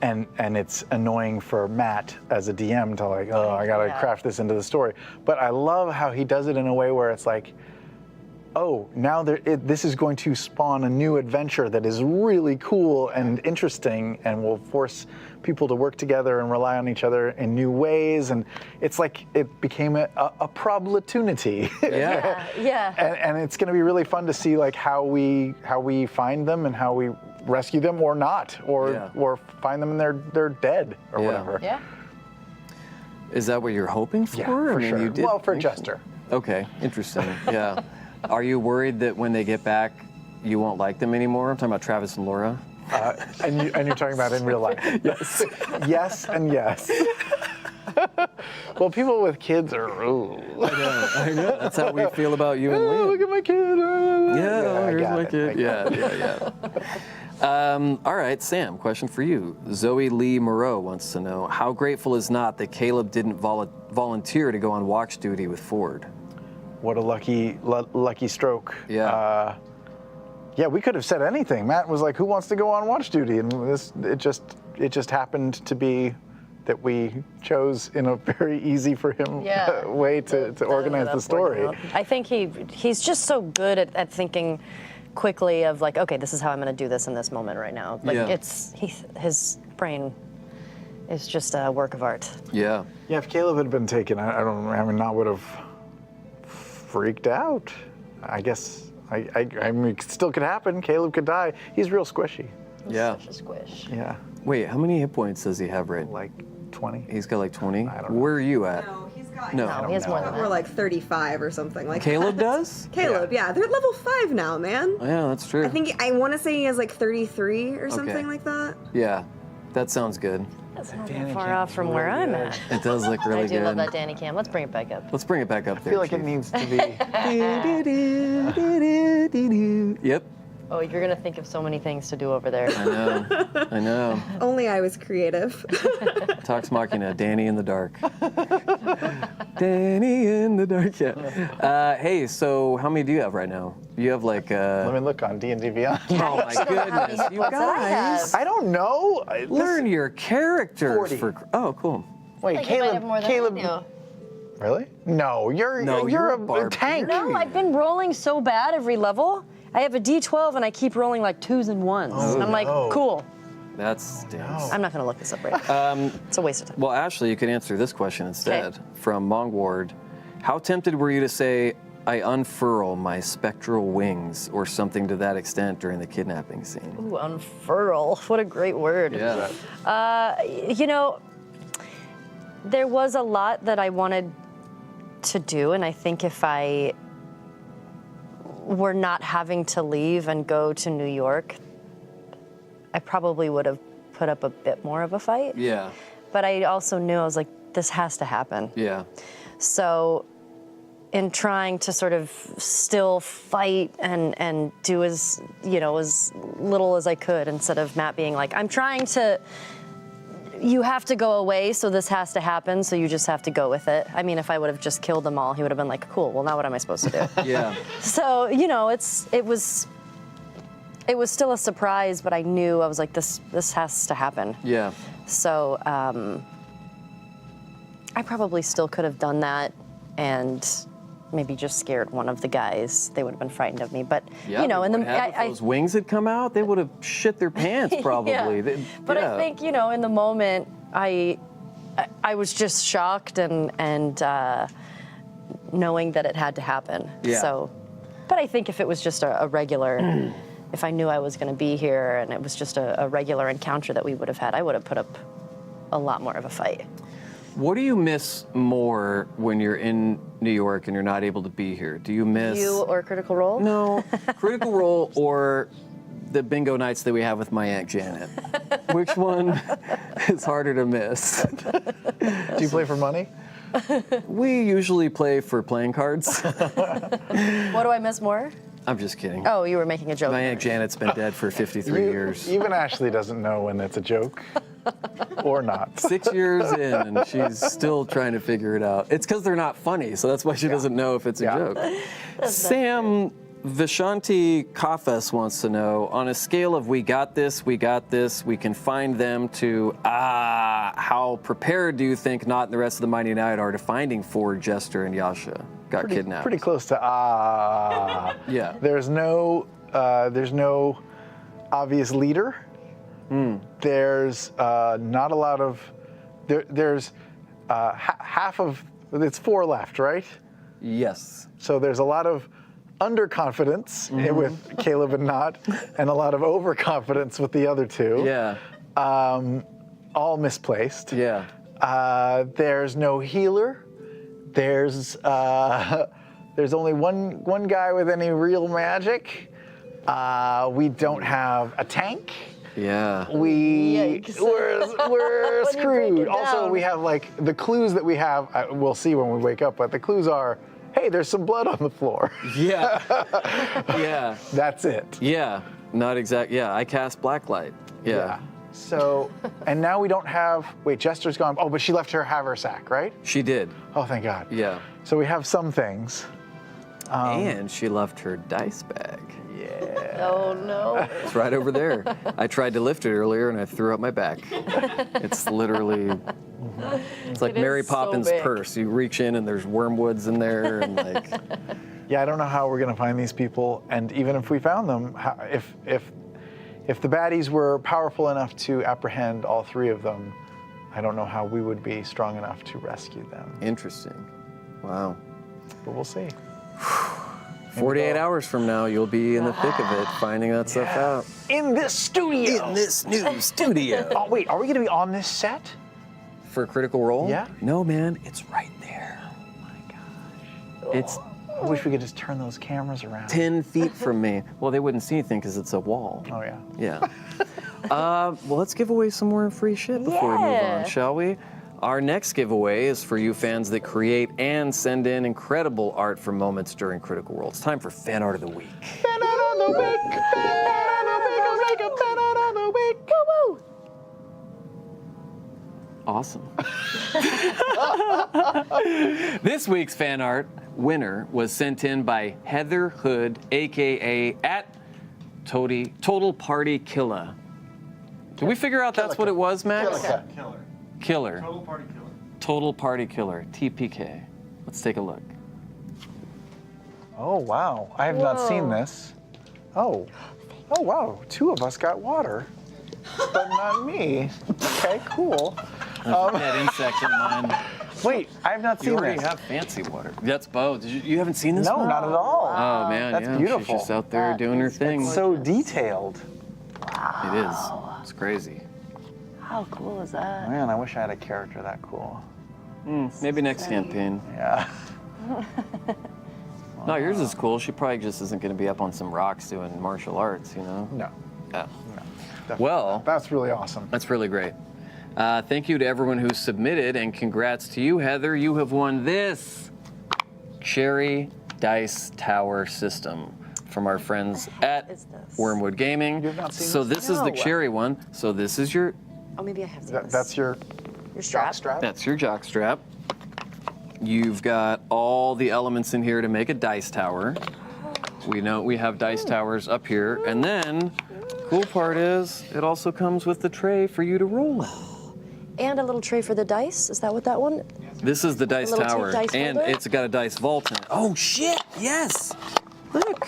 and it's annoying for Matt as a DM to like, oh, I gotta Yeah. craft this into the story. But I love how he does it in a way where it's like, oh, now this is going to spawn a new adventure that is really cool and interesting and will force people to work together and rely on each other in new ways. And it's like it became a problemtunity. Yeah. Yeah. And it's going to be really fun to see like how we find them and how we rescue them or not, or find them and they're dead or Yeah. whatever. Yeah. Is that what you're hoping for? Yeah, for sure. You did Well, for think- Jester. Okay, interesting. Yeah. Are you worried that when they get back, you won't like them anymore? I'm talking about Travis and Laura. And you're talking about in real life. Yes. Yes and yes. Well, people with kids are. Ooh. I know. That's how we feel about you and Oh, Liam. look at my kid. Yeah, I here's got my it. kid. Yeah. All right, Sam, question for you. Zoe Lee Moreau wants to know, how grateful is Not that Caleb didn't volunteer to go on watch duty with Ford? What a lucky stroke. Yeah. Yeah, we could have said anything. Matt was like, "Who wants to go on watch duty?" And it just happened to be that we chose in a very easy for him way to organize the story. I think he's just so good at thinking quickly of like, okay, this is how I'm going to do this in this moment right now. Like his brain is just a work of art. Yeah. Yeah, if Caleb had been taken, I mean, Not would have freaked out. I guess. I mean, it still could happen. Caleb could die. He's real squishy. Yeah. Such a squish. Yeah, Wait, how many hit points does he have right? like 20. He's got like 20? I don't know. Where are you at? No, he's got. No. No, he has more than We're that. like 35 or something like Caleb that. does? Caleb, yeah, they're level 5 now, man. Oh, yeah, that's true. I want to say he has like 33 or something like that. Yeah, that sounds good. That's not Danny that far Cam off is from really where I'm good. at. It does look really I do good. love that Danny Cam. Let's bring it back up. Let's bring it back up I there. feel like it Chief. needs to be. Yep. Oh, you're gonna think of so many things to do over there. I know. I know. Only I was creative. Talks Machina, Danny in the dark. Danny in the dark, yeah. Hey, so how many do you have right now? You have like, Let me look on D&D Beyond. oh my goodness, you points that I guys. have. I don't know. Learn your characters 40. oh, cool. Wait, Like, you might have more than Caleb. I do. Really? No, you're you're a a barbarian. tank. No, I've been rolling so bad every level. I have a D12 and I keep rolling like 2s and 1s. And I'm like, no. cool. That stinks. I'm not gonna look this up right now. It's a waste of time. Well, Ashley, you could answer this question instead. From Mongward. How tempted were you to say, I unfurl my spectral wings, or something to that extent during the kidnapping scene? Ooh, unfurl. What a great word. Yeah. You know, there was a lot that I wanted to do, and I think if I were not having to leave and go to New York, I probably would have put up a bit more of a fight. Yeah. But I also knew, I was like, this has to happen. Yeah. So in trying to sort of still fight and do as little as I could, instead of Matt being like, I'm trying to, you have to go away, so this has to happen, so you just have to go with it. I mean, if I would have just killed them all, he would have been like, cool, well, now what am I supposed to do? Yeah. So, it was still a surprise, but I knew, I was like, this has to happen. Yeah. So I probably still could have done that and maybe just scared one of the guys. They would have been frightened of me, but Yeah, in the if those wings had come out, they would have shit their pants probably. Yeah. But I think in the moment I was just shocked and knowing that it had to happen. Yeah. So, but I think if it was just a regular, if I knew I was going to be here and it was just a regular encounter that we would have had, I would have put up a lot more of a fight. What do you miss more when you're in New York and you're not able to be here? Do you miss You or Critical Role? No, Critical Role or the bingo nights that we have with my Aunt Janet? Which one is harder to miss? Do you play for money? We usually play for playing cards. What do I miss more? I'm just kidding. Oh, you were making a joke. My Aunt Janet's been dead for 53 years. Even Ashley doesn't know when it's a joke or not. 6 years in, and she's still trying to figure it out. It's because they're not funny, so that's why she doesn't know if it's a joke. Sam Vishanti Kafes wants to know, on a scale of we got this, we can find them to, how prepared do you think Not and the rest of the Mighty Knight are to finding Ford, Jester, and Yasha got kidnapped? Pretty close to Yeah. There's no obvious leader. There's not a lot of there's half of it's 4 left, right? Yes. So there's a lot of underconfidence with Caleb and Not, and a lot of overconfidence with the other 2. Yeah. All misplaced. Yeah. There's no healer. There's only one guy with any real magic. We don't have a tank. Yeah. We're When you break screwed. it Also, down. we have like the clues that we have. We'll see when we wake up, but the clues are, hey, there's some blood on the floor. Yeah. Yeah. That's it. Yeah. Not exact. Yeah. I cast Blacklight. Yeah. So, and now we don't have. Wait, Jester's gone. Oh, but she left her haversack, right? She did. Oh, thank God. Yeah. So we have some things. And she left her dice bag. Oh no. It's right over there. I tried to lift it earlier and I threw up my back. It's literally, it's like It is Mary so Poppins' big. purse. You reach in and there's wormwoods in there and like, Yeah, I don't know how we're gonna find these people, and even if we found them, if the baddies were powerful enough to apprehend all 3 of them, I don't know how we would be strong enough to rescue them. interesting. Wow. But we'll see. 48 hours from now, you'll be in the thick of it, finding that stuff out. In this studio. In this new studio. Oh wait, are we gonna be on this set? For Critical Role? Yeah. No, man, it's right there. Oh my gosh. It's I wish we could just turn those cameras around. 10 feet from me. Well, they wouldn't see anything because it's a wall. Oh yeah. Yeah. Well, let's give away some more free shit before we move Yeah. on, shall we? Our next giveaway is for you fans that create and send in incredible art for moments during Critical Role. It's time for Fan Art of the Week. Fan out on the week. Fan out on the week. Fan out on the week. Woo woo. Awesome. This week's fan art winner was sent in by Heather Hood, aka Total Party Killer. Did we figure out that's what it was, Max? Killer. Total party killer. Total Party Killer, TPK. Let's take a look. Oh wow, I have not seen Whoa. this. Oh wow, 2 of us got water, but not me. Okay, cool. That insect in mine. Wait, I have not You seen already this. have fancy water. That's Bo. You haven't seen this No, one? not at all. Oh man, That's yeah. beautiful. She's just out there That doing her is thing. So detailed. It is. It's crazy. How cool is that? Man, I wish I had a character that cool. Maybe next campaign. Yeah. No, yours is cool. She probably just isn't going to be up on some rocks doing martial arts, you know? No. Yeah. Definitely Well, not. That's really awesome. that's really great. Thank you to everyone who submitted, and congrats to you, Heather. You have won this Cherry Dice Tower system from our friends at is this? Wormwood Gaming. You have not seen So this? this is the No. cherry one. So this is your Oh, maybe I have seen this. That's your Your strap. strap. That's your jock strap. You've got all the elements in here to make a dice tower. We know we have dice towers up here. And then, cool part is, it also comes with the tray for you to roll in. And a little tray for the dice. Is that what that one? This is the dice little tower. dice And holder? it's got a dice vault in it. Oh shit, yes! Look.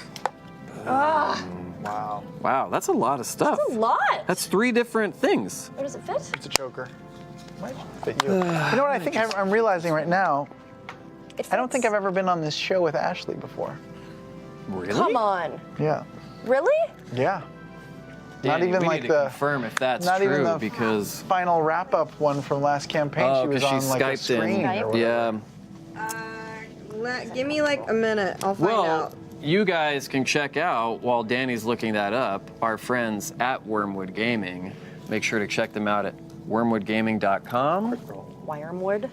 Wow. Wow, that's a lot of stuff. That's a lot. That's 3 different things. Where does it fit? It's a choker. Might fit you. You know what I think I'm realizing right now? I don't think I've ever been on this show with Ashley before. Really? Come on. Yeah. Really? Yeah. Danny, not even we like need to the confirm if that's not true even the because final wrap-up one from last campaign. Oh, she was 'cause on she like a Skyped in. screen or whatever. Yeah. Give me like a minute. I'll find Well, out. you guys can check out while Danny's looking that up. Our friends at Wormwood Gaming. Make sure to check them out at wormwoodgaming.com. Wirewood.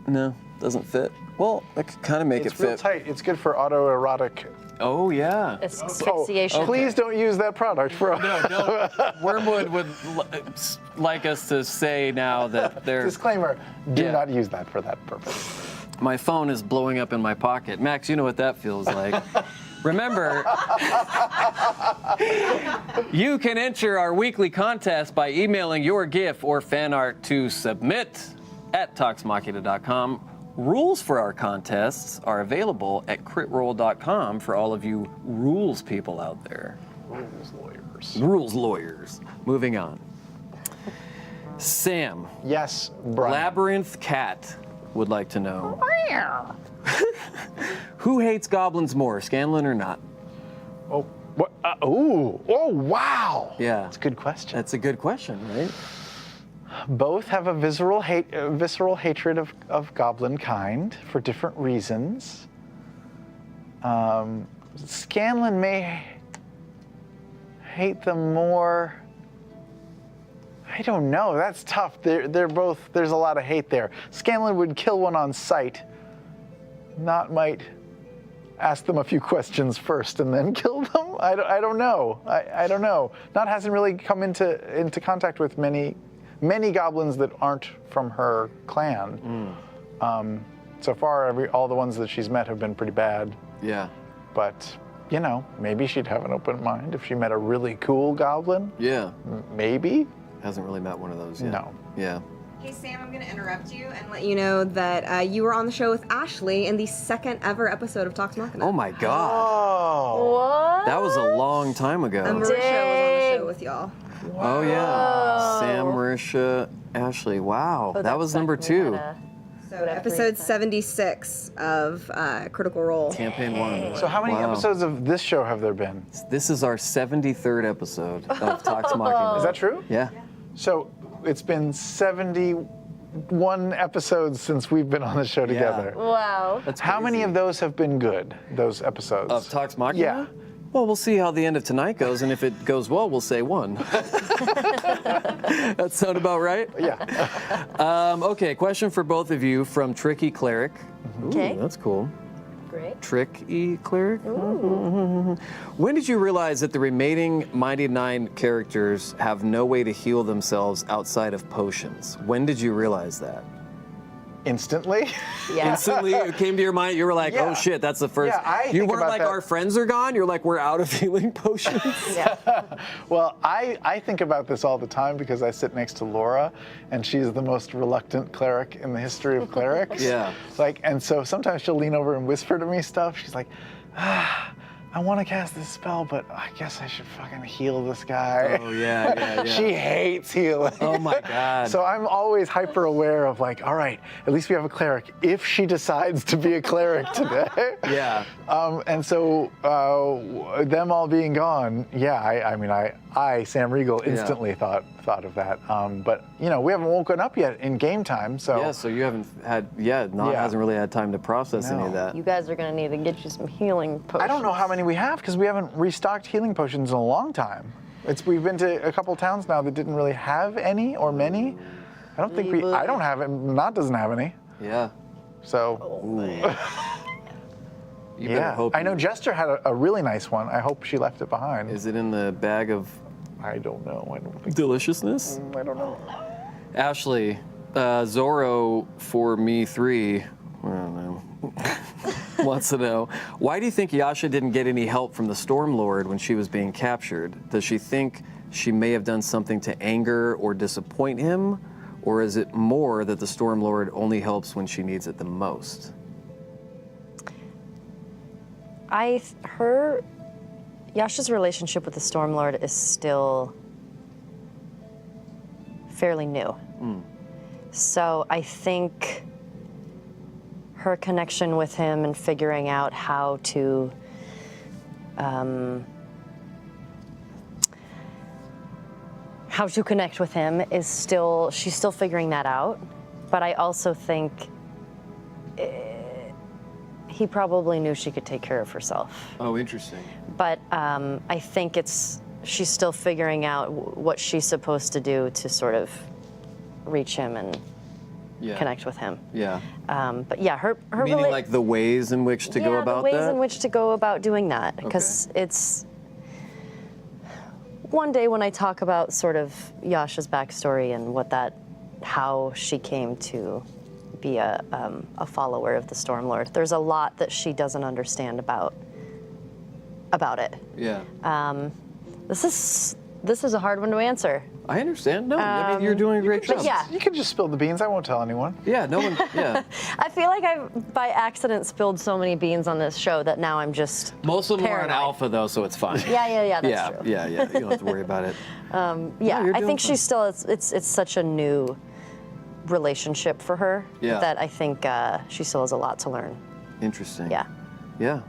No, doesn't fit. Well, I could kind of make It's it real fit. tight. It's good for autoerotic. Oh yeah. It's asphyxiation. Oh, please don't use that product for. No. Wormwood would like us to say now that they're. Disclaimer: do Yeah. not use that for that purpose. My phone is blowing up in my pocket. Max, you know what that feels like. Remember, you can enter our weekly contest by emailing your GIF or fan art to submit@toxmachina.com. Rules for our contests are available at critroll.com for all of you rules people out there. Rules lawyers. Rules lawyers. Moving on. Sam, Yes, Brian. Labyrinth Cat would like to know. Who hates goblins more, Scanlan or not? Oh, what? Oh, wow. Yeah. That's a good question. That's a good question, right? Both have a visceral hatred of goblin kind for different reasons. Scanlan may hate them more. I don't know. That's tough. They're both. There's a lot of hate there. Scanlan would kill one on sight. Not might ask them a few questions first and then kill them. I don't know. I don't know. Not hasn't really come into contact with many goblins that aren't from her clan. So far, all the ones that she's met have been pretty bad. Yeah. But maybe she'd have an open mind if she met a really cool goblin. Yeah. Maybe. Hasn't really met one of those yet. No. Yeah. Hey, Sam, I'm going to interrupt you and let you know that you were on the show with Ashley in the second ever episode of Talks Machina. Oh my God. Oh. What? That was a long time ago. And Marisha was on the Dang. show with y'all. Oh yeah. Sam, Marisha, Ashley. Wow. Oh, that was that's number back 2. when we had So Whatever episode it's 76 of Critical Role. Campaign 1. So how many Wow. episodes of this show have there been? This is our 73rd episode of Talks Machina. Is that true? Yeah. So it's been 71 episodes since we've been on the show together. Wow. That's How many crazy. of those have been good, those episodes? Of Talks Machina? Yeah. Well, we'll see how the end of tonight goes, and if it goes well, we'll say 1. That sound about right? Yeah. Okay, question for both of you from Tricky Cleric. Ooh, Okay. that's cool. Great. Tricky Cleric? When did you realize that the remaining Mighty Nine characters have no way to heal themselves outside of potions? When did you realize that? Instantly. Yeah. Instantly, it came to your mind. You were like, Yeah. "Oh shit, that's the first." Yeah, I you think weren't about like, that. "Our friends are gone." You're like, "We're out of healing potions." Yeah. Well, I think about this all the time because I sit next to Laura, and she's the most reluctant cleric in the history of clerics. Yeah. And so sometimes she'll lean over and whisper to me stuff. She's like, I want to cast this spell, but I guess I should fucking heal this guy. Oh yeah. She hates healing. Oh my God. So I'm always hyper aware of like, all right, at least we have a cleric if she decides to be a cleric today. Yeah. And so them all being gone, I Sam Riegel, instantly thought of that. But we haven't woken up yet in game time, so Yeah. So you haven't had. Hasn't really had time to process any of that. You guys are gonna need to get you some healing potions. I don't know how many we have because we haven't restocked healing potions in a long time. We've been to a couple towns now that didn't really have any or many. I don't think I don't have it. Not doesn't have any. Yeah. So You better hope. I know Jester had a really nice one. I hope she left it behind. Is it in the bag of I don't know. I don't think. deliciousness? I don't know. Ashley, Zorro for me 3. I don't know. Wants to know, why do you think Yasha didn't get any help from the Stormlord when she was being captured? Does she think she may have done something to anger or disappoint him? Or is it more that the Stormlord only helps when she needs it the most? Yasha's relationship with the Stormlord is still fairly new. So I think her connection with him and figuring out how to connect with him is she's still figuring that out. But I also think he probably knew she could take care of herself. Oh, interesting. But I think she's still figuring out what she's supposed to do to sort of reach him and connect with him. Yeah. But yeah, her Meaning like the ways in which to go about the ways that? in which to go about doing that, because it's one day when I talk about sort of Yasha's backstory and how she came to be a follower of the Stormlord. There's a lot that she doesn't understand about about it. Yeah. This is a hard one to answer. I understand. No, I mean, you're doing a great job. Yeah. You can just spill the beans. I won't tell anyone. Yeah, no one, yeah. I feel like I've by accident spilled so many beans on this show that now I'm just Most of them are on paranoid. alpha, though, so it's fine. Yeah, that's true. Yeah, you don't have to worry about it. Yeah, you're I doing think fine. she's still, it's such a new relationship for her Yeah. that I think she still has a lot to learn. Interesting. Yeah. Yeah.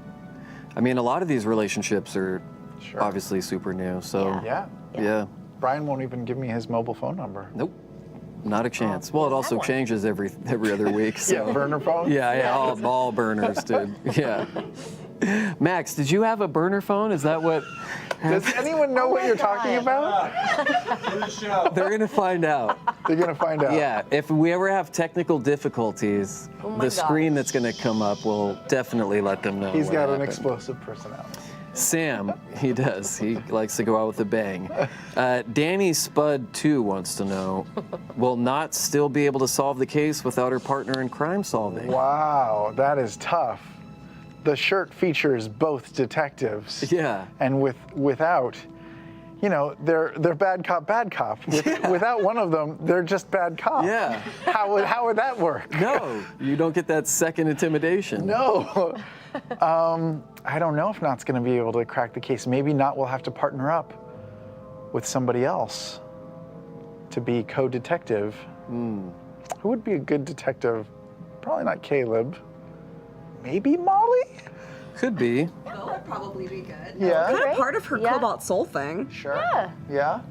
I mean, a lot of these relationships are Sure. obviously super new, so. Yeah. Yeah. Brian won't even give me his mobile phone number. Nope. Not a chance. Well, it also changes every other week. So. Yeah, burner phone. Yeah, all burners, dude. Yeah. Max, did you have a burner phone? Is that what? Does anyone know what you're talking about? They're gonna find out. They're gonna find out. Yeah, if we ever have technical difficulties, my the screen gosh. that's gonna come up will definitely let them know. He's what got an happened. explosive personality. Sam, he does. He likes to go out with a bang. Danny Spud 2 wants to know, will Not still be able to solve the case without her partner in crime solving? Wow, that is tough. The shirt features both detectives. Yeah. And without, you know, they're bad cop, bad cop. Without one of them, they're just bad cop. Yeah. How would that work? No, you don't get that second intimidation. No. I don't know if Not's going to be able to crack the case. Maybe Not will have to partner up with somebody else to be co-detective. Who would be a good detective? Probably not Caleb. Maybe Molly? Could be. Bill would probably be good. Yeah. Kind of Great. part of her Yeah. Cobalt Soul thing. Sure. Yeah. Yeah?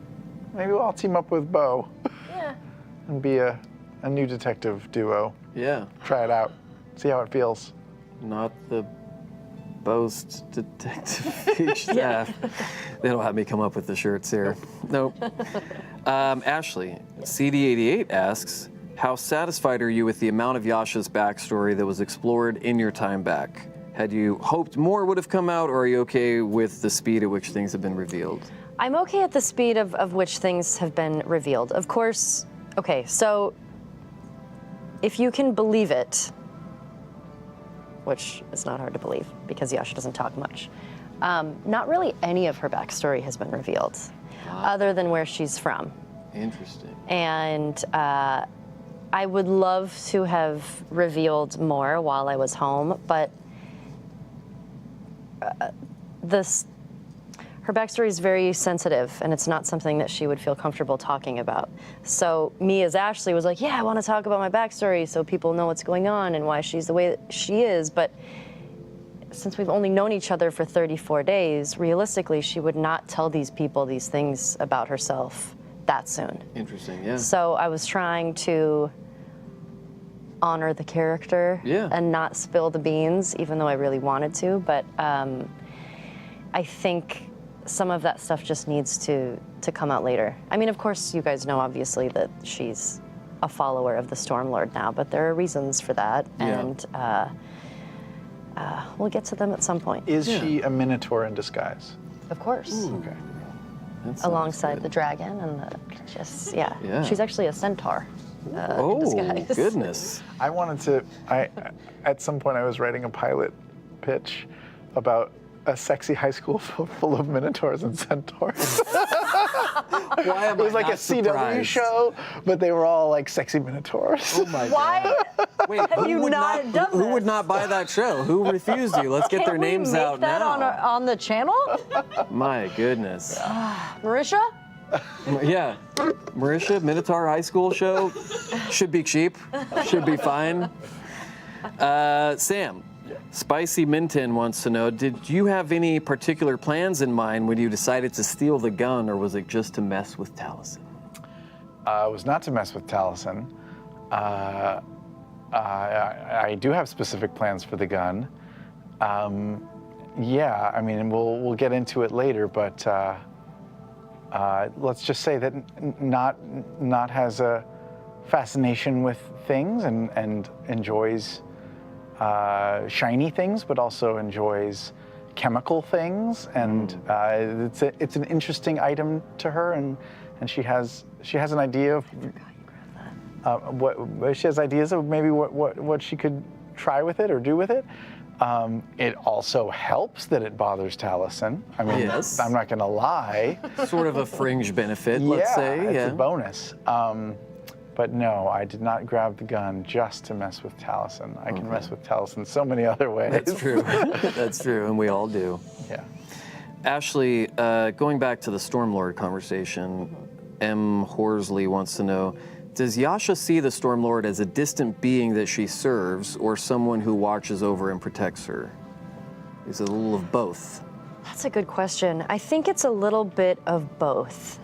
Maybe I'll team up with Bo Yeah. and be a new detective duo. Yeah. Try it out. See how it feels. Not the Boast Detective Page staff. They don't have me come up with the shirts here. Nope. Ashley, CD88 asks, how satisfied are you with the amount of Yasha's backstory that was explored in your time back? Had you hoped more would have come out, or are you okay with the speed at which things have been revealed? I'm okay at the speed of which things have been revealed. Of course, okay, so if you can believe it, which is not hard to believe because Yasha doesn't talk much, not really any of her backstory has been revealed, other than where she's from. Interesting. And I would love to have revealed more while I was home, but her backstory is very sensitive, and it's not something that she would feel comfortable talking about. So me as Ashley was like, yeah, I want to talk about my backstory so people know what's going on and why she's the way that she is. But since we've only known each other for 34 days, realistically, she would not tell these people these things about herself that soon. Interesting, yeah. So I was trying to honor the character and not spill the beans, even though I really wanted to. But I think some of that stuff just needs to come out later. I mean, of course, you guys know, obviously, that she's a follower of the Stormlord now, but there are reasons for that, and we'll get to them at some point. Is she a Minotaur in disguise? Of course. Okay. That sounds Alongside good. the dragon and the Yeah. She's actually a centaur in Oh, disguise. goodness. I wanted to, at some point I was writing a pilot pitch about a sexy high school full of Minotaurs and Centaurs. Why am It was I like a not CW surprised? show, but they were all like sexy Minotaurs. Oh my Why? God. Wait, who you would not done Who would this? not buy that show? Who refused you? Let's get their Can we names make out that now. on the channel? My goodness. Marisha? Yeah. Marisha, Minotaur High School show. Should be cheap. Should be fine. Sam, Spicy Minton wants to know, did you have any particular plans in mind when you decided to steal the gun, or was it just to mess with Taliesin? It was not to mess with Taliesin. I do have specific plans for the gun. Yeah, I mean, we'll get into it later, but let's just say that Not has a fascination with things and enjoys shiny things, but also enjoys chemical things, and it's an interesting item to her, and she has an idea of what she has ideas of maybe what she could try with it or do with it. It also helps that it bothers Taliesin. I mean, Yes. I'm not going to lie. Sort of a fringe benefit, let's say. It's a bonus. But no, I did not grab the gun just to mess with Taliesin. I can mess with Taliesin so many other ways. That's true. That's true, and we all do. Yeah. Ashley, going back to the Stormlord conversation, M. Horsley wants to know, does Yasha see the Stormlord as a distant being that she serves or someone who watches over and protects her? Is it a little of both? That's a good question. I think it's a little bit of both.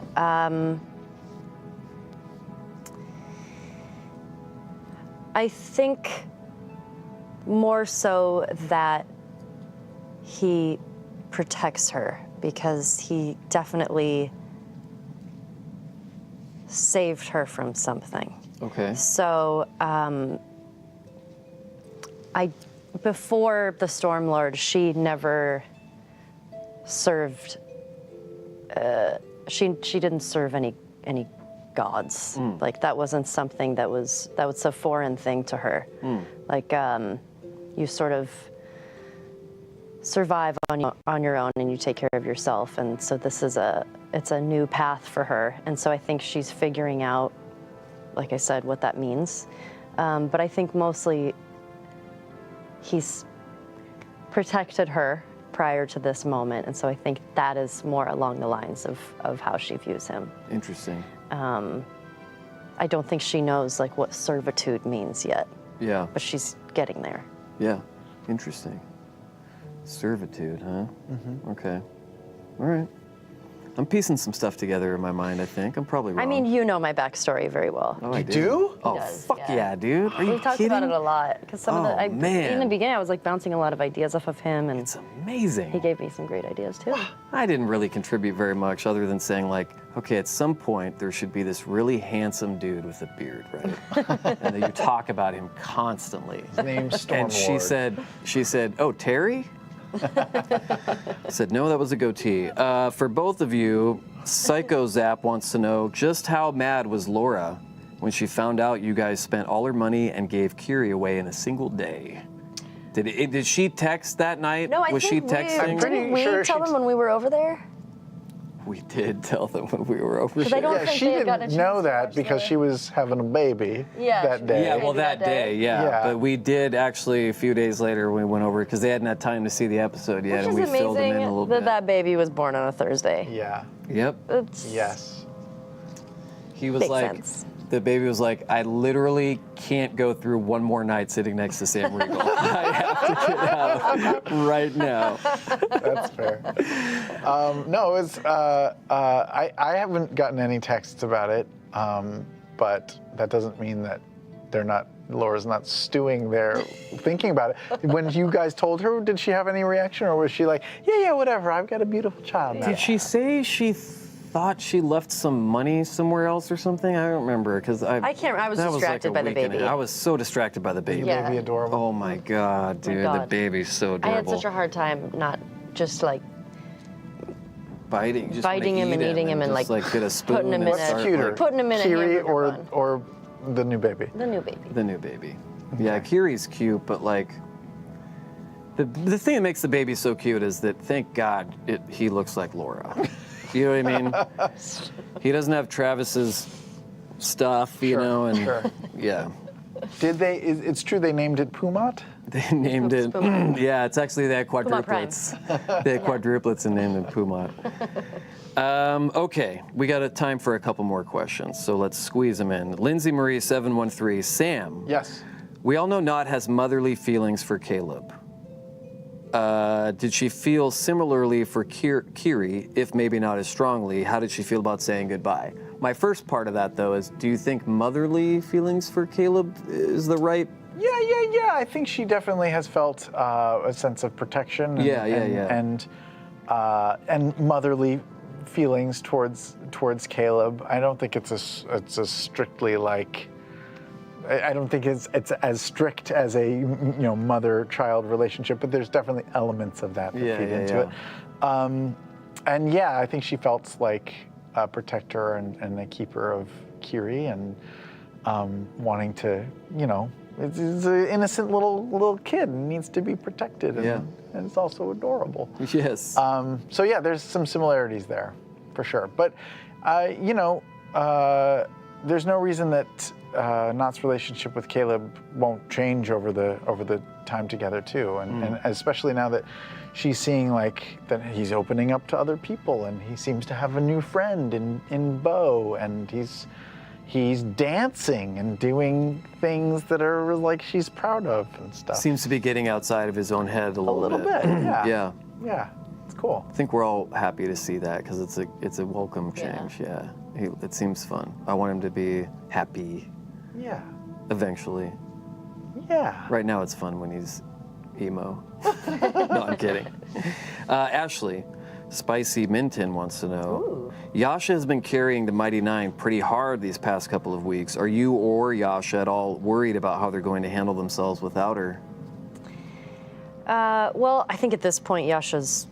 I think more so that he protects her because he definitely saved her from something. Okay. So, before the Stormlord, she never served. She didn't serve any gods. Like that wasn't something that was a foreign thing to her. Like you sort of survive on your own and you take care of yourself. And so this is it's a new path for her. And so I think she's figuring out, like I said, what that means. But I think mostly he's protected her prior to this moment. And so I think that is more along the lines of how she views him. Interesting. I don't think she knows like what servitude means yet, Yeah. but she's getting there. Yeah. Interesting. Servitude, huh? Okay. All right. I'm piecing some stuff together in my mind, I think. I'm probably wrong. I mean, you know my backstory very well. Oh, I You do? Oh, does, fuck yeah. yeah, dude. Are you We talked kidding? about it a lot because some Oh, of the man. in the beginning I was like bouncing a lot of ideas off of him, and It's amazing. he gave me some great ideas too. I didn't really contribute very much other than saying like, okay, at some point there should be this really handsome dude with a beard, right? And then you talk about him constantly. His name's Stormlord. And she said, oh, Terry? I said, no, that was a goatee. For both of you, Psycho Zap wants to know just how mad was Laura when she found out you guys spent all her money and gave Kiri away in a single day? Did she text that night? No, I was think she texting? I'm pretty didn't we sure tell she- them when we were over there? We did tell them when we were over Because I there. don't Yeah, think she they had gotten a didn't chance know to that watch because the- she was having a baby Yeah, that day. Yeah, well, that day, yeah. Yeah. But we did actually, a few days later, we went over because they hadn't had time to see the episode yet, Which and we is filled them in a little amazing bit. that baby was born on a Thursday. Yeah. Yep. It's, Yes. He was Makes like, sense. the baby was like, I literally can't go through one more night sitting next to Sam Riegel. I have to get out right now. That's fair. No, it was. I haven't gotten any texts about it, but that doesn't mean that Laura's not stewing there, thinking about it. When you guys told her, did she have any reaction, or was she like, yeah, whatever, I've got a beautiful child now? Did she say she thought she left some money somewhere else or something? I don't remember because I can't. I was that distracted like a by the week and a- baby. I was so distracted by the baby. Yeah. Baby adorable. Oh my God, dude, the God. baby's so I adorable. had such a hard time not just like biting, just biting wanna him and eat eating him and, just, like, get a spoon putting him and in What's start, cuter, like, putting him in a Kiri hamburger bun. or the new baby? the new baby. the new baby. Yeah, Kiri's cute, but like the thing that makes the baby so cute is that thank God he looks like Laura. You know what I mean? He doesn't have Travis's stuff, you Sure, know, and sure. yeah. Did they? It's true. They named it Pumat. They named it. Pumat. Yeah, it's actually they had Pumat Prime. quadruplets. They had quadruplets and named it Pumat. Okay, we got time for a couple more questions, so let's squeeze them in. Lindsay Marie 713, Sam. Yes. We all know Nott has motherly feelings for Caleb. Did she feel similarly for Kiri, if maybe not as strongly? How did she feel about saying goodbye? My first part of that, though, is do you think motherly feelings for Caleb is the right? Yeah. I think she definitely has felt a sense of protection. And, and motherly feelings towards Caleb. I don't think it's a strictly like. I don't think it's as strict as a mother-child relationship, but there's definitely elements of that feed into it. And yeah, I think she felt like a protector and a keeper of Kiri, and wanting to It's an innocent little kid and needs to be protected. And it's also adorable. Yes. So yeah, there's some similarities there, for sure. But there's no reason that Nott's relationship with Caleb won't change over the time together too, and especially now that she's seeing like that he's opening up to other people, and he seems to have a new friend in Bo, and he's dancing and doing things that are like she's proud of and stuff. Seems to be getting outside of his own head a little bit. Yeah. Yeah. Yeah. It's cool. I think we're all happy to see that because it's a welcome change. Yeah. It seems fun. I want him to be happy. Yeah. Eventually. Yeah. Right now it's fun when he's emo. No, I'm kidding. Ashley, Spicy Minton wants to know, Yasha has been carrying the Mighty Nine pretty hard these past couple of weeks. Are you or Yasha at all worried about how they're going to handle themselves without her? Well, I think at this point, Yasha's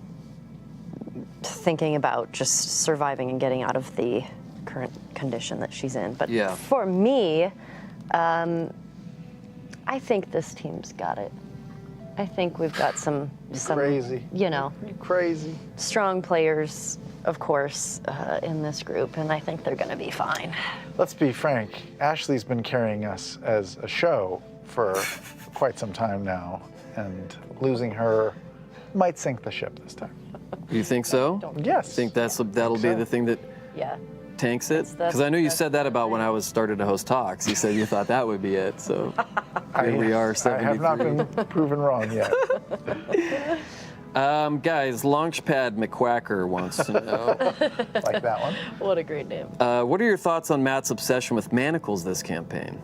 thinking about just surviving and getting out of the current condition that she's in. But for me, I think this team's got it. I think we've got some crazy, crazy, strong players, of course, in this group, and I think they're going to be fine. Let's be frank. Ashley's been carrying us as a show for quite some time now, and losing her might sink the ship this time. You think so? Yes. Think that'll be the thing that tanks it? Because I know you said that about when I started to host talks. You said you thought that would be it. So here we are, 73. I have not been proven wrong yet. Guys, Launchpad McQuacker wants to know. Like that one. What a great name. What are your thoughts on Matt's obsession with manacles this campaign?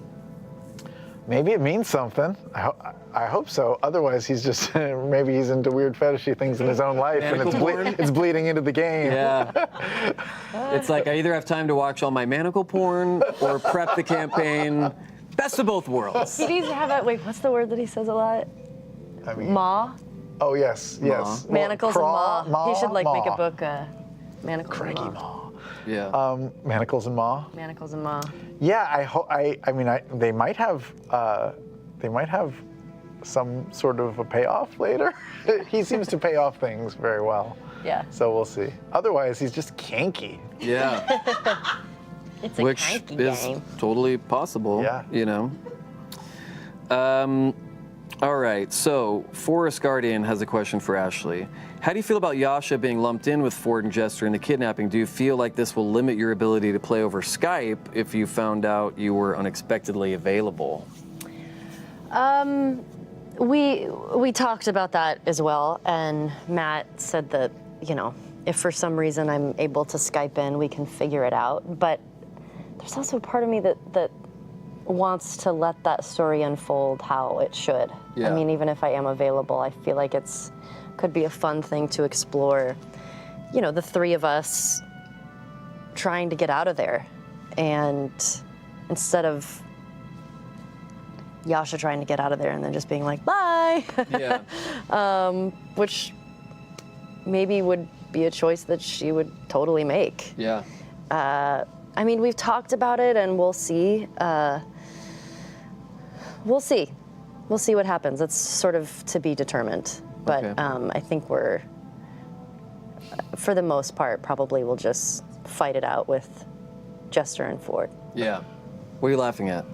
Maybe it means something. I hope so. Otherwise, he's just maybe he's into weird fetishy things in his own life, Manacle and it's bleeding into the game. Yeah. It's like I either have time to watch all my manacle porn or prep the campaign. Best of both worlds. He needs to have that. Wait, what's the word that he says a lot? I mean, Maw. Oh yes, yes. Manacles Well, and Maw. He should make Maw. a book. Manacles Craggy and Maw. Maw. Yeah. Manacles and Maw. Manacles and Maw. Yeah, I mean, they might have some sort of a payoff later. He seems to pay off things very well. Yeah. So we'll see. Otherwise, he's just kinky. Yeah. It's a Which cranky is game. totally possible. Yeah. You know. All right. So Forest Guardian has a question for Ashley. How do you feel about Yasha being lumped in with Ford and Jester in the kidnapping? Do you feel like this will limit your ability to play over Skype if you found out you were unexpectedly available? We talked about that as well, and Matt said that, if for some reason I'm able to Skype in, we can figure it out. But there's also a part of me that wants to let that story unfold how it should. Yeah. I mean, even if I am available, I feel like could be a fun thing to explore. The three of us trying to get out of there, and instead of Yasha trying to get out of there and then just being like, bye. Yeah. Which maybe would be a choice that she would totally make. Yeah. I mean, we've talked about it, and we'll see. We'll see. We'll see what happens. It's sort of to be determined. But Okay. I think we're, for the most part, probably will just fight it out with Jester and Ford. Yeah. What are you laughing at?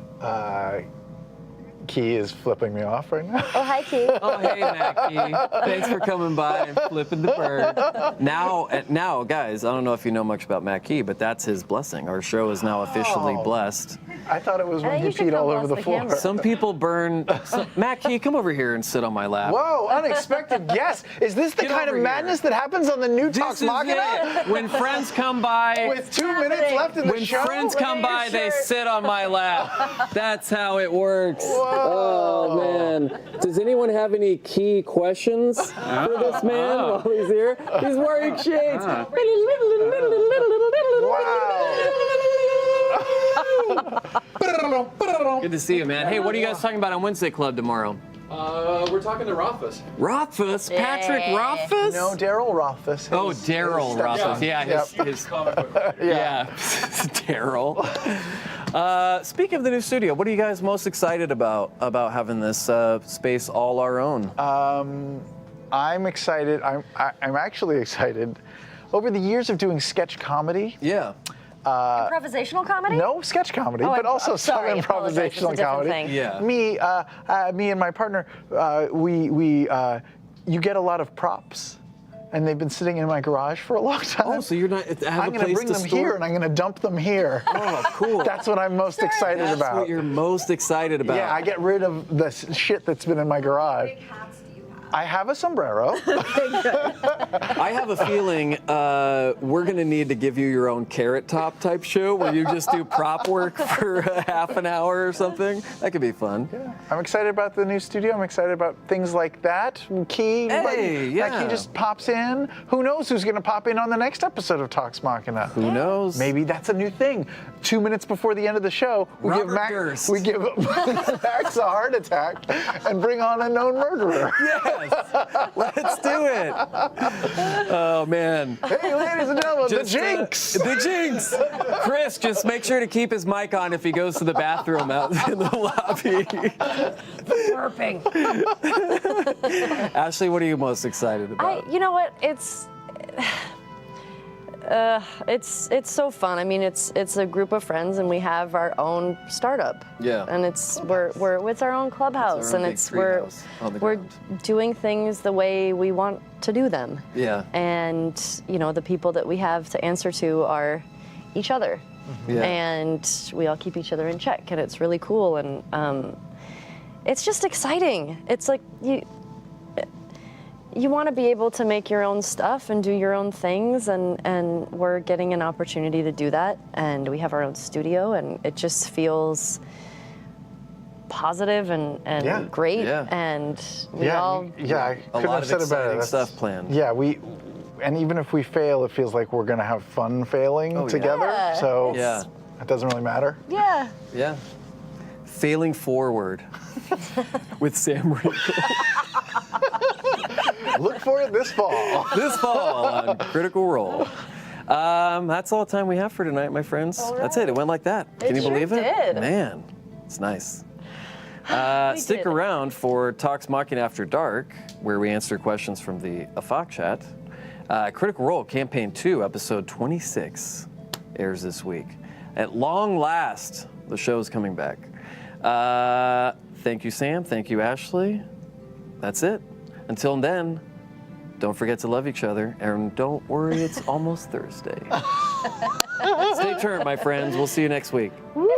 Key is flipping me off right now. Oh, hi, Key. Oh, hey, Mackie. Thanks for coming by and flipping the bird. Now, guys, I don't know if you know much about Mackie, but that's his blessing. Our show is now officially blessed. I thought it was when think he you should peed all come over the bless the floor. camera. Some people burn. Mackie, come over here and sit on my lap. Whoa, unexpected guest. Is this the Get kind of over here. madness that happens on the new This Talks is Machina? it. When friends come by. With 2 minutes left in the When show? friends come by, they sit on my lap. That's how it works. Oh, man. Does anyone have any key questions for this man while he's here? He's wearing shades. Good to see you, man. Hey, what are you guys talking about on Wednesday Club tomorrow? We're talking to Rothfuss. Rothfuss? Patrick Rothfuss? No, Daryl Rothfuss. Oh, Daryl Rothfuss. Yeah, his Comic book writer. yeah. Daryl. Speaking of the new studio, what are you guys most excited about having this space all our own? I'm excited. I'm actually excited. Over the years of doing sketch comedy, Yeah. Improvisational comedy? no sketch comedy, Oh, but also I'm sorry, I some apologize. It's a improvisational different comedy. thing. Yeah. Me and my partner, you get a lot of props, and they've been sitting in my garage for a long time. Oh, so you're not have I'm a going to place bring to them store? here, and I'm going to dump them here. Oh, cool. That's what I'm most excited That's about. what you're most excited about. Yeah, I get rid of the shit that's been in my garage. How many hats do you have? I have a sombrero. I have a feeling we're going to need to give you your own Carrot Top type show where you just do prop work for half an hour or something. That could be fun. Yeah, I'm excited about the new studio. I'm excited about things like that. Key, Hey, like yeah. he just pops in. Who knows who's going to pop in on the next episode of Talks Machina? Who knows? Maybe that's a new thing. 2 minutes before the end of the show, we give Robert Durst. Max a heart attack and bring on a known murderer. Yes. Let's do it. Oh, man. Hey, ladies and gentlemen, Just, the Jinx. The Jinx. Chris, just make sure to keep his mic on if he goes to the bathroom out in the lobby. Burping. Ashley, what are you most excited about? You know what? It's so fun. I mean, it's a group of friends, and we have our own startup. Yeah. And it's our own clubhouse, own and big it's treehouse on the we're ground. doing things the way we want to do them. Yeah. And the people that we have to answer to are each other. Yeah. And we all keep each other in check, and it's really cool. And it's just exciting. It's like you want to be able to make your own stuff and do your own things, and we're getting an opportunity to do that, and we have our own studio, and it just feels positive and Yeah. great, Yeah. and we I all couldn't lot have of said it better. exciting stuff planned. Yeah, and even if we fail, it feels like we're going to have fun failing Oh, yeah. together. Yeah. So Yeah. it doesn't really matter. yeah. Yeah. Failing forward with Sam Riegel. Look for it this fall. This fall on Critical Role. That's all the time we have for tonight, my friends. All That's it. It went like that. Can you sure believe it? did. Man, it's nice. Stick did. around for Talks Machina After Dark, where we answer questions from the AFOC chat. Critical Role Campaign 2, Episode 26, airs this week. At long last, the show's coming back. Thank you, Sam. Thank you, Ashley. That's it. Until then, don't forget to love each other, and don't worry, it's almost Thursday. Stay tuned, my friends. We'll see you next week. Woo!